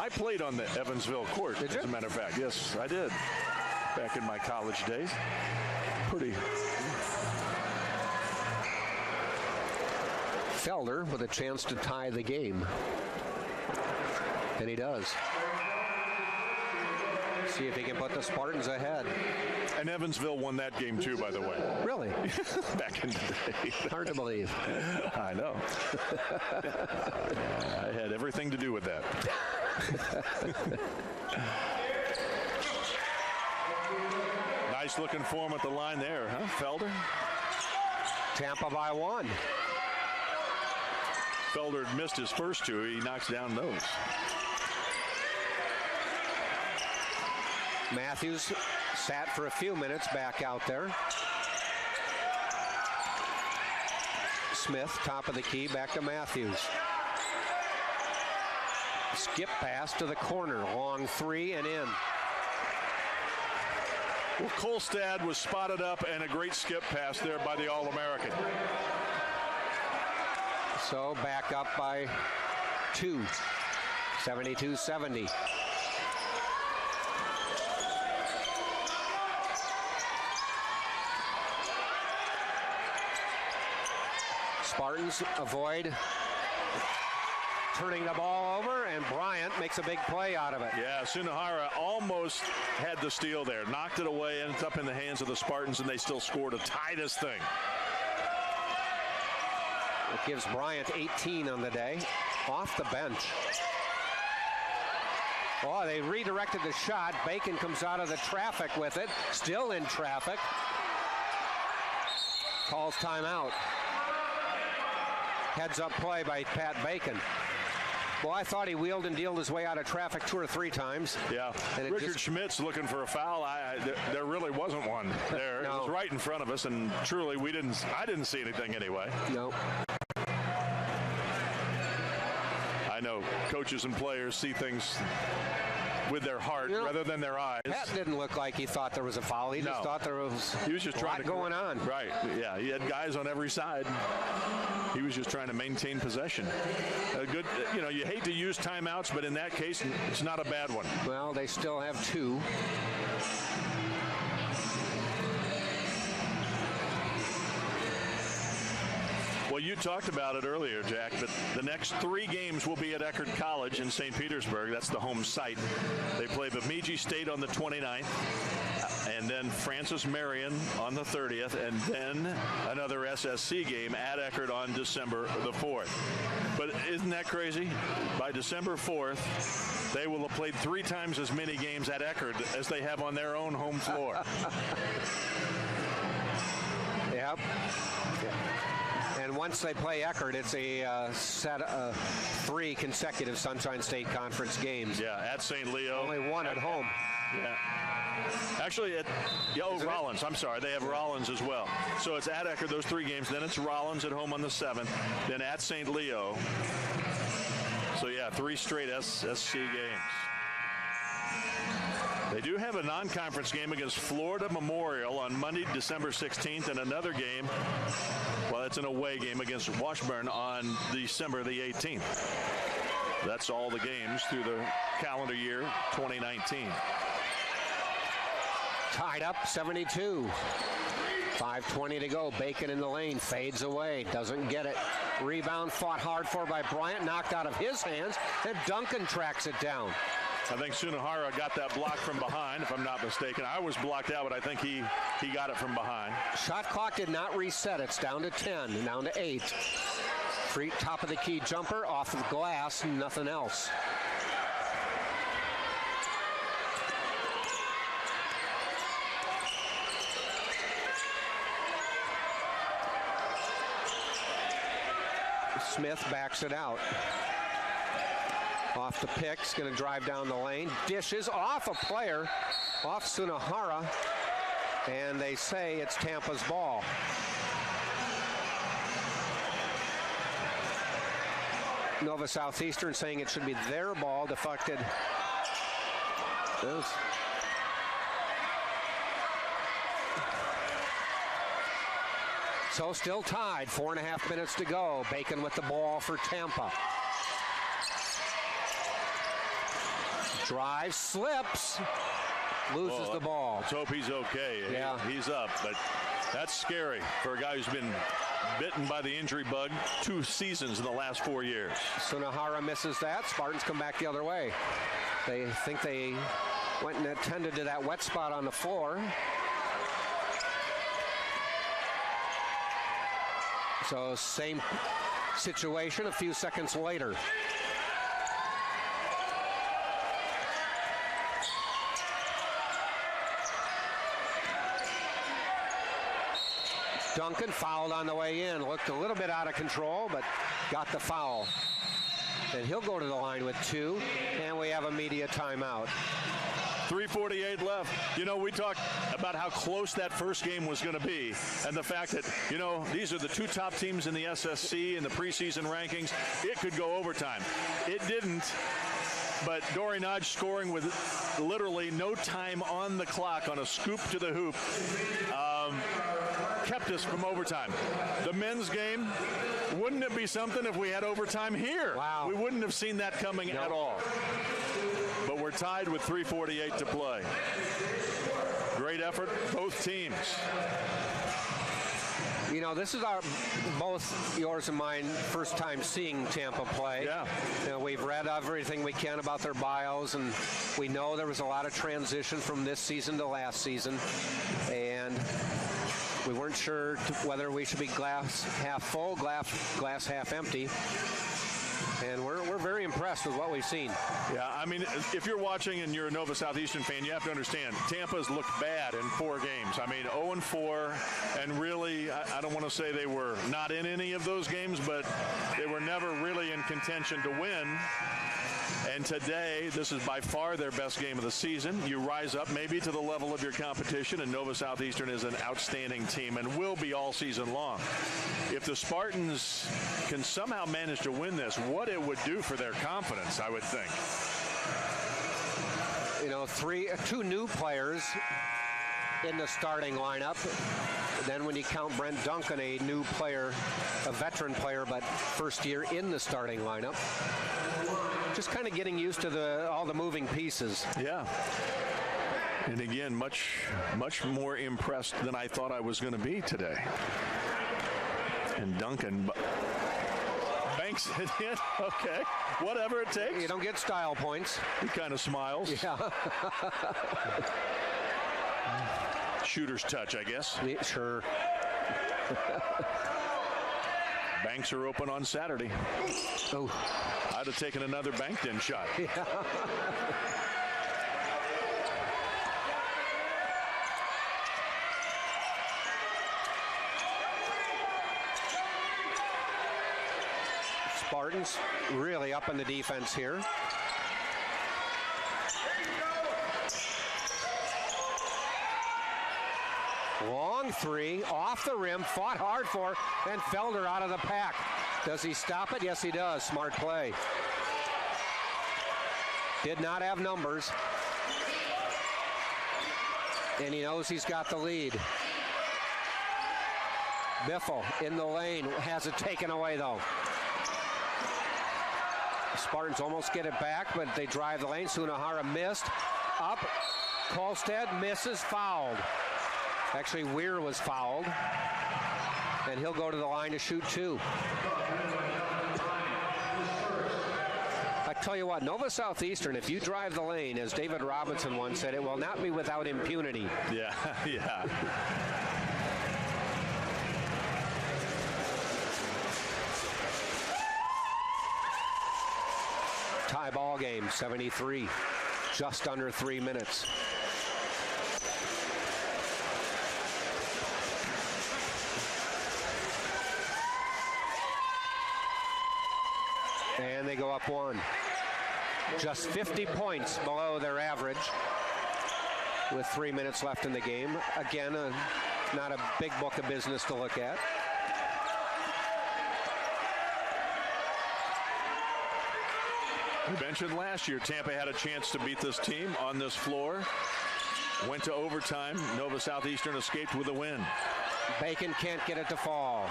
I played on the Evansville court, Did you? as a matter of fact. Yes, I did. Back in my college days. Pretty. Felder with a chance to tie the game. And he does. See if he can put the Spartans ahead. And Evansville won that game too, by the way. Really? Back in the day. Hard to believe. I know. I had everything to do with that. Nice looking form at the line there, huh, Felder? Tampa by 1. Felder had missed his first two. He knocks down those. Matthews sat for a few minutes back out there. Smith, top of the key, back to Matthews. Skip pass to the corner, long three and in. Well, Kolstad was spotted up and a great skip pass there by the All-American. So back up by 2, 72-70. Spartans avoid turning the ball over, and Bryant makes a big play out of it. Yeah, Sunahara almost had the steal there. Knocked it away, and it's up in the hands of the Spartans, and they still scored to tie this thing. It gives Bryant 18 on the day, off the bench. Oh, they redirected the shot. Bacon comes out of the traffic with it, still in traffic. Calls timeout. Heads up play by Pat Bacon. Well, I thought he wheeled and dealed his way out of traffic 2 or 3 times. Yeah, and Richard Schmidt's looking for a foul. There really wasn't one there. No. It was right in front of us, and truly I didn't see anything anyway. No. I know coaches and players see things with their heart rather than their eyes. Pat didn't look like he thought there was a foul. He just thought there was just a lot going on. Right, yeah. He had guys on every side. He was just trying to maintain possession. Good, you hate to use timeouts, but in that case, it's not a bad one. Well, they still have 2. Well, you talked about it earlier, Jack, but the next 3 games will be at Eckerd College in St. Petersburg. That's the home site. They play Bemidji State on the 29th, and then Francis Marion on the 30th, and then another SSC game at Eckerd on December the 4th. But isn't that crazy? By December 4th, they will have played 3 times as many games at Eckerd as they have on their own home floor. Yep. And once they play Eckerd, it's a set of 3 consecutive Sunshine State Conference games. Yeah, at St. Leo. Only 1 at home. Yeah. Actually, Rollins. I'm sorry. They have Rollins as well. So it's at Eckerd, those 3 games. Then it's Rollins at home on the 7th. Then at St. Leo. So, yeah, 3 straight SC games. They do have a non-conference game against Florida Memorial on Monday, December 16th, and another game, well, it's an away game against Washburn on December the 18th. That's all the games through the calendar year 2019. Tied up 72. 5:20 to go. Bacon in the lane. Fades away. Doesn't get it. Rebound fought hard for by Bryant. Knocked out of his hands. And Duncan tracks it down. I think Sunahara got that block from behind, if I'm not mistaken. I was blocked out, but I think he got it from behind. Shot clock did not reset. It's down to 10, down to 8. Free top of the key jumper off the glass, nothing else. Smith backs it out. Off the picks, going to drive down the lane. Dishes off a player, off Sunahara, and they say it's Tampa's ball. Nova Southeastern saying it should be their ball, deflected. So still tied, 4.5 minutes to go. Bacon with the ball for Tampa. Drive, slips, loses the ball. Let's hope he's okay. Yeah. He's up, but that's scary for a guy who's been bitten by the injury bug 2 seasons in the last 4 years. Sunahara misses that. Spartans come back the other way. They think they went and attended to that wet spot on the floor. So same situation a few seconds later. Duncan fouled on the way in. Looked a little bit out of control, but got the foul. And he'll go to the line with 2, and we have a media timeout. 3:48 left. You know, we talked about how close that first game was going to be, and the fact that, you know, these are the 2 top teams in the SSC in the preseason rankings. It could go overtime. It didn't, but Dory Nodge scoring with literally no time on the clock on a scoop to the hoop kept us from overtime. The men's game, wouldn't it be something if we had overtime here? Wow. We wouldn't have seen that coming at all. But we're tied with 3:48 to play. Great effort, both teams. You know, this is both yours and mine first time seeing Tampa play. Yeah. You know, we've read everything we can about their bios, and we know there was a lot of transition from this season to last season. And we weren't sure whether we should be glass half full, glass half empty. And we're very impressed with what we've seen. Yeah, I mean, if you're watching and you're a Nova Southeastern fan, you have to understand, Tampa's looked bad in 4 games. I mean, 0-4, and really, I don't want to say they were not in any of those games, but they were never really in contention to win. And today, this is by far their best game of the season. You rise up maybe to the level of your competition, and Nova Southeastern is an outstanding team and will be all season long. If the Spartans can somehow manage to win this, what it would do for their confidence, I would think. You know, 2 new players in the starting lineup. Then when you count Brent Duncan, a new player, a veteran player, but first year in the starting lineup. Just kind of getting used to all the moving pieces. Yeah. And again, much more impressed than I thought I was going to be today. And Duncan banks it in. Okay. Whatever it takes. You don't get style points. He kind of smiles. Yeah. Shooter's touch, I guess. Yeah, sure. Banks are open on Saturday. Oh. I'd have taken another banked-in shot. Yeah. Spartans really up in the defense here. early three, off the rim, fought hard for, and Felder out of the pack. Does he stop it? Yes, he does. Smart play. Did not have numbers. And he knows he's got the lead. Biffle in the lane, has it taken away though. Spartans almost get it back, but they drive the lane. Sunahara missed. Up. Kolstad misses, fouled. Actually, Weir was fouled. And he'll go to the line to shoot two. I tell you what, Nova Southeastern, if you drive the lane, as David Robinson once said, it will not be without impunity. Yeah, yeah. Tie ball game, 73. Just under 3 minutes. And they go up one. Just 50 points below their average with 3 minutes left in the game. Again, not a big book of business to look at. We mentioned last year Tampa had a chance to beat this team on this floor. Went to overtime. Nova Southeastern escaped with a win. Bacon can't get it to fall.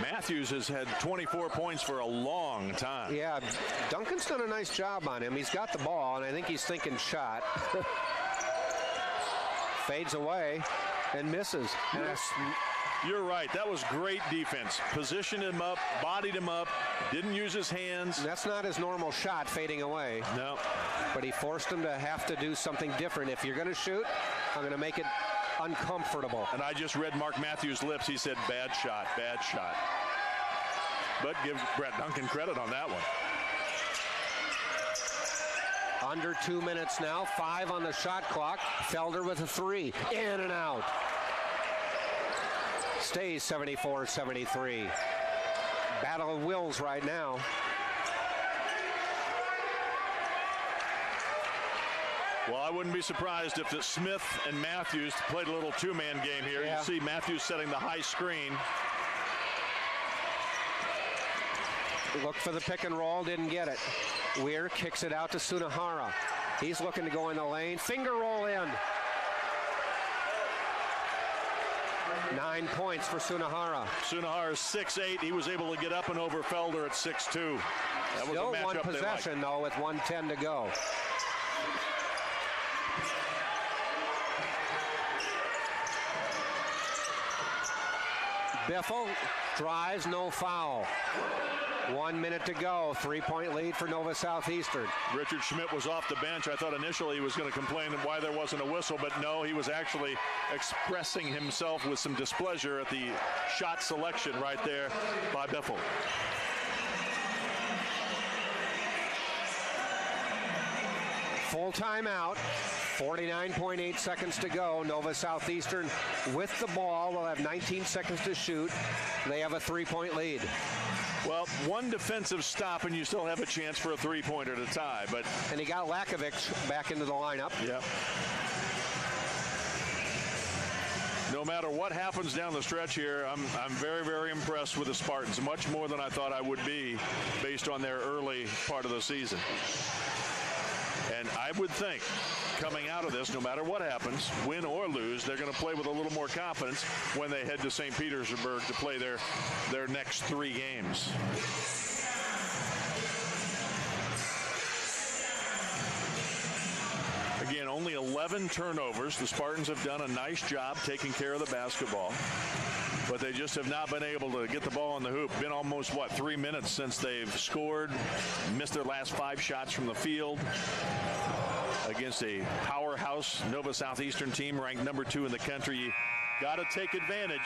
Matthews has had 24 points for a long time. Yeah, Duncan's done a nice job on him. He's got the ball, and I think he's thinking shot. Fades away and misses. And you're right. That was great defense. Positioned him up, bodied him up, didn't use his hands. That's not his normal shot, fading away. No. But he forced him to have to do something different. If you're going to shoot, I'm going to make it uncomfortable. And I just read Mark Matthews' lips. He said, bad shot, bad shot. But give Brett Duncan credit on that one. Under 2 minutes now, 5 on the shot clock. Felder with a three, in and out. Stays 74-73. Battle of wills right now. Well, I wouldn't be surprised if the Smith and Matthews played a little two-man game here. Yeah. You see Matthews setting the high screen. Looked for the pick and roll, didn't get it. Weir kicks it out to Sunahara. He's looking to go in the lane. Finger roll in. 9 points for Sunahara. Sunahara is 6'8". He was able to get up and over Felder at 6'2". That was Still a matchup one possession, though, with 1:10 to go. Biffle drives, no foul. 1 minute to go. 3-point lead for Nova Southeastern. Richard Schmidt was off the bench. I thought initially he was going to complain why there wasn't a whistle, but no, he was actually expressing himself with some displeasure at the shot selection right there by Biffle. Full timeout. 49.8 seconds to go. Nova Southeastern with the ball will have 19 seconds to shoot. They have a 3-point lead. Well, one defensive stop and you still have a chance for a three-pointer to tie. And he got Lakovic back into the lineup. Yep. No matter what happens down the stretch here, I'm very, very impressed with the Spartans. Much more than I thought I would be based on their early part of the season. And I would think coming out of this, no matter what happens, win or lose, they're going to play with a little more confidence when they head to St. Petersburg to play their next 3 games. Again, only 11 turnovers. The Spartans have done a nice job taking care of the basketball, but they just have not been able to get the ball on the hoop. Been almost, 3 minutes since they've scored, missed their last 5 shots from the field against a powerhouse Nova Southeastern team ranked number 2 in the country. You got to take advantage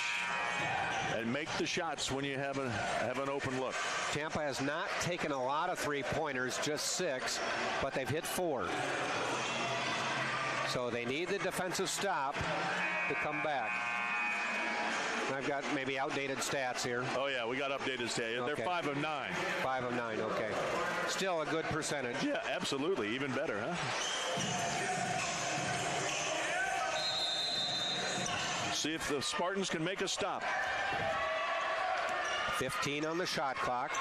and make the shots when you have an open look. Tampa has not taken a lot of three-pointers, just 6, but they've hit 4. So they need the defensive stop to come back. I've got maybe outdated stats here. Oh, yeah, we got updated stats. Okay. They're 5 of 9. 5 of 9, okay. Still a good percentage. Yeah, absolutely. Even better, huh? See if the Spartans can make a stop. 15 on the shot clock.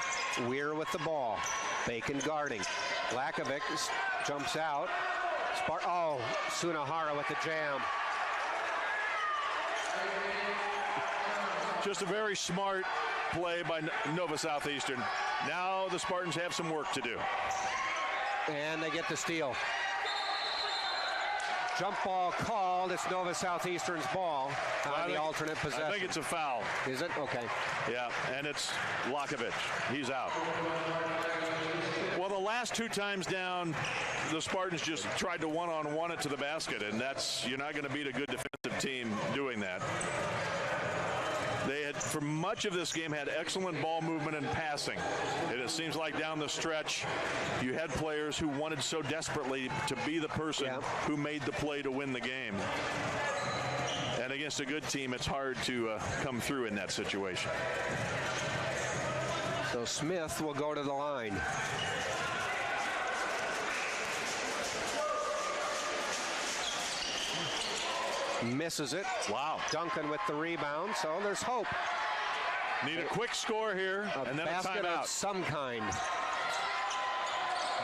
Weir with the ball. Bacon guarding. Lakovic jumps out. Sunahara with the jam. Just a very smart play by Nova Southeastern. Now the Spartans have some work to do. And they get the steal. Jump ball called. It's Nova Southeastern's ball on the alternate possession. I think it's a foul. Is it? Okay. Yeah, and it's Lakovic. He's out. Well, the last 2 times down, the Spartans just tried to one-on-one it to the basket, and you're not going to beat a good defensive team doing that. They had, for much of this game, had excellent ball movement and passing. And it seems like down the stretch, you had players who wanted so desperately to be the person who made the play to win the game. And against a good team, it's hard to come through in that situation. So Smith will go to the line. Misses it. Wow. Duncan with the rebound, so there's hope. Need a quick score here, and then a basket timeout. of some kind.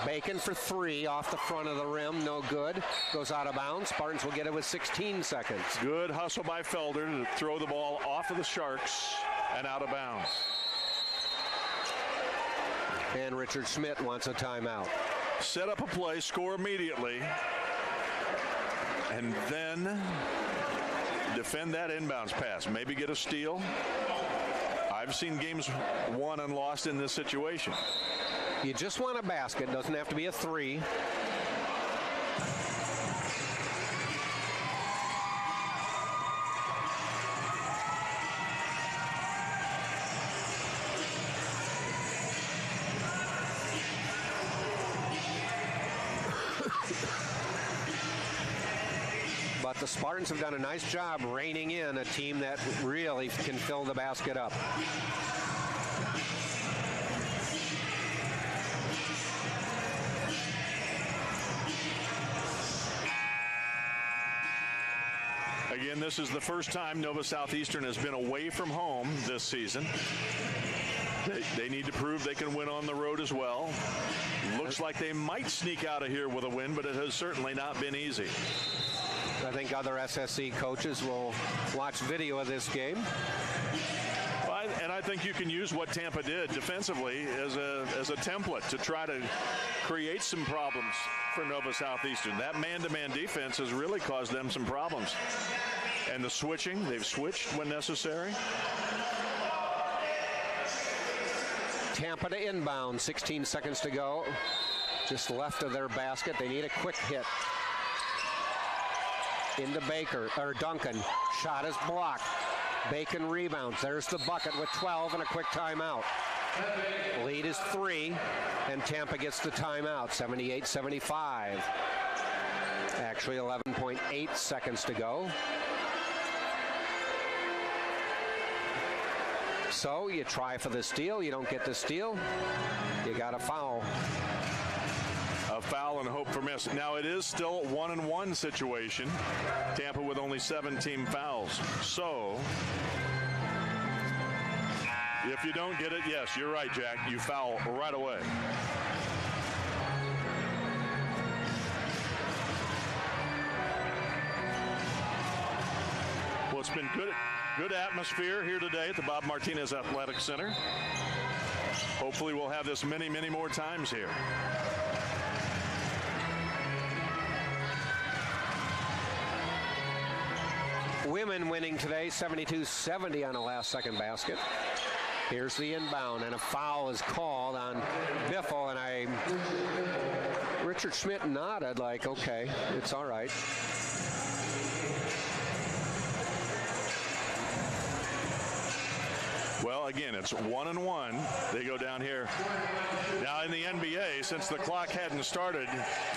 Bacon for 3 off the front of the rim, no good. Goes out of bounds. Spartans will get it with 16 seconds. Good hustle by Felder to throw the ball off of the Sharks and out of bounds. And Richard Schmidt wants a timeout. Set up a play, score immediately, and then defend that inbounds pass. Maybe get a steal. I've seen games won and lost in this situation. You just want a basket. Doesn't have to be a 3. But the Spartans have done a nice job reining in a team that really can fill the basket up. Again, this is the first time Nova Southeastern has been away from home this season. They need to prove they can win on the road as well. Looks like they might sneak out of here with a win, but it has certainly not been easy. I think other SSC coaches will watch video of this game. And I think you can use what Tampa did defensively as a template to try to create some problems for Nova Southeastern. That man-to-man defense has really caused them some problems. And the switching, they've switched when necessary. Tampa to inbound, 16 seconds to go. Just left of their basket. They need a quick hit. Into Duncan. Shot is blocked. Bacon rebounds. There's the bucket with 12 and a quick timeout. Lead is 3, and Tampa gets the timeout, 78-75. Actually, 11.8 seconds to go. So you try for the steal. You don't get the steal. You got a foul. A foul and hope for miss. Now it is still a 1-and-1 situation. Tampa with only 17 fouls. So if you don't get it, yes, you're right, Jack. You foul right away. Well, it's been good atmosphere here today at the Bob Martinez Athletic Center. Hopefully we'll have this many, many more times here. Women winning today, 72-70 on a last-second basket. Here's the inbound, and a foul is called on Biffle, and Richard Schmidt nodded like, okay, it's all right. Well, again, it's 1-1. They go down here. Now in the NBA, since the clock hadn't started,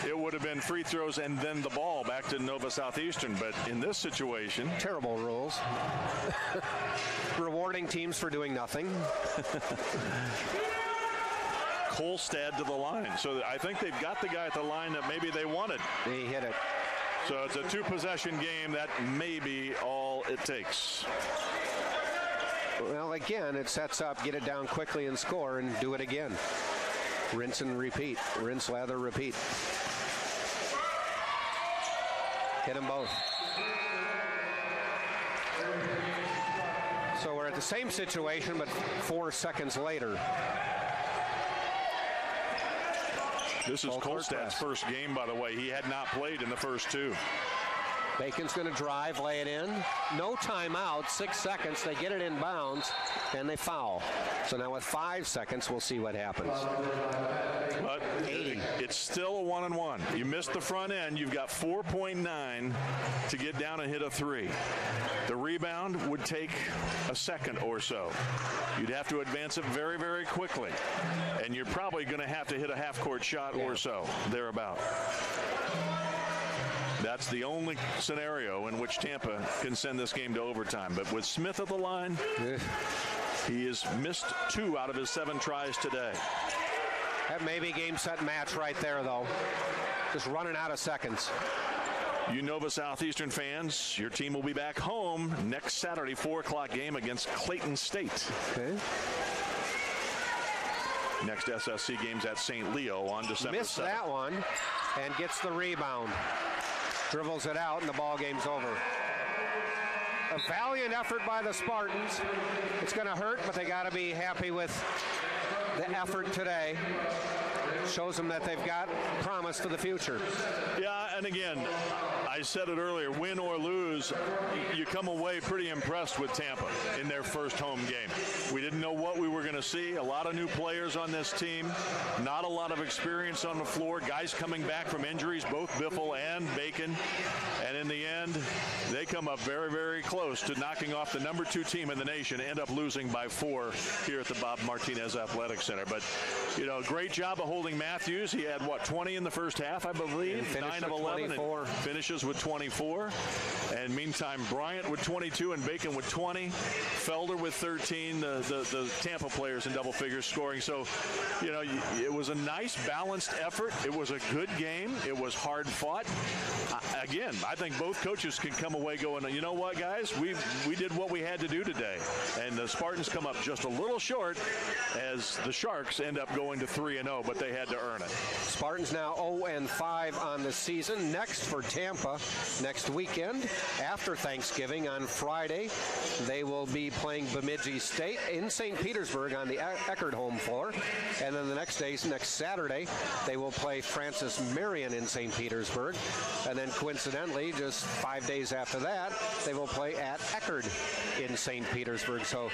it would have been free throws and then the ball back to Nova Southeastern. But in this situation, terrible rules. Rewarding teams for doing nothing. Kolstad to the line. So I think they've got the guy at the line that maybe they wanted. He hit it. So it's a two-possession game. That may be all it takes. Well, again, it sets up, get it down quickly and score and do it again. Rinse and repeat. Rinse, lather, repeat. Hit them both. So we're at the same situation, but 4 seconds later. This is Kolstad's first game, by the way. He had not played in the first two. Bacon's going to drive, lay it in. No timeout, 6 seconds. They get it in bounds, and they foul. So now with 5 seconds, we'll see what happens. But 80. It's still a 1-1. You missed the front end. You've got 4.9 to get down and hit a three. The rebound would take a second or so. You'd have to advance it very, very quickly. And you're probably going to have to hit a half-court shot or so, thereabout. That's the only scenario in which Tampa can send this game to overtime. But with Smith at the line, he has missed 2 out of his 7 tries today. That may be game, set, match right there, though. Just running out of seconds. You Nova Southeastern fans, your team will be back home next Saturday, 4 o'clock game against Clayton State. Okay. Next SSC game's at St. Leo on December 7th. Missed that one and gets the rebound. Dribbles it out and the ball game's over. A valiant effort by the Spartans. It's going to hurt, but they got to be happy with the effort today. Shows them that they've got promise for the future. Yeah, and again, I said it earlier, win or lose, you come away pretty impressed with Tampa in their first home game. We didn't know what we were going to see. A lot of new players on this team, not a lot of experience on the floor, guys coming back from injuries, both Biffle and Bacon. And in the end, they come up very, very close to knocking off the number 2 team in the nation, end up losing by 4 here at the Bob Martinez Athletic Center. But, you know, great job of holding Matthews. He had, 20 in the first half, I believe, 9 of 11, 24. And finishes with 24. And meantime, Bryant with 22 and Bacon with 20. Felder with 13, the Tampa players in double figures scoring. So, you know, it was a nice, balanced effort. It was a good game. It was hard fought. Again, I think both coaches can come away going, you know what, guys, we did what we had to do today. And the Spartans come up just a little short as the Sharks end up going to 3-0, but they had to earn it. Spartans now 0-5 on the season. Next for Tampa next weekend after Thanksgiving on Friday. They will be playing Bemidji State in St. Petersburg on the Eckerd home floor. And then the next Saturday, they will play Francis Marion in St. Petersburg. And then coincidentally, just 5 days after that, they will play at Eckerd in St. Petersburg. So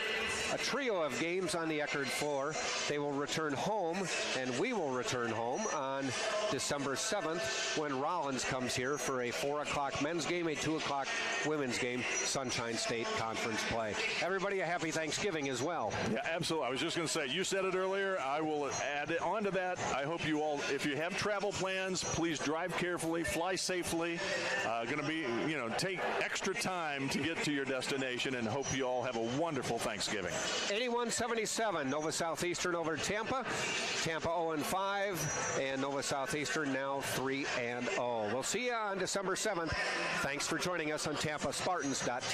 a trio of games on the Eckerd floor. They will return home, and we will return home on December 7th when Rollins comes here for a 4 o'clock men's game, a 2 o'clock women's game, Sunshine State Conference play. Everybody a happy Thanksgiving as well. Yeah, absolutely. I was just going to say, you said it earlier. I will add it on to that. I hope you all, if you have travel plans, please drive carefully, fly safely. Going to be, take extra time to get to your destination, and hope you all have a wonderful Thanksgiving. 81-77, Nova Southeastern over Tampa. Tampa 0-5, and Nova Southeastern now 3-0. We'll see you on December 7th. Thanks for joining us on TampaSpartans.tv.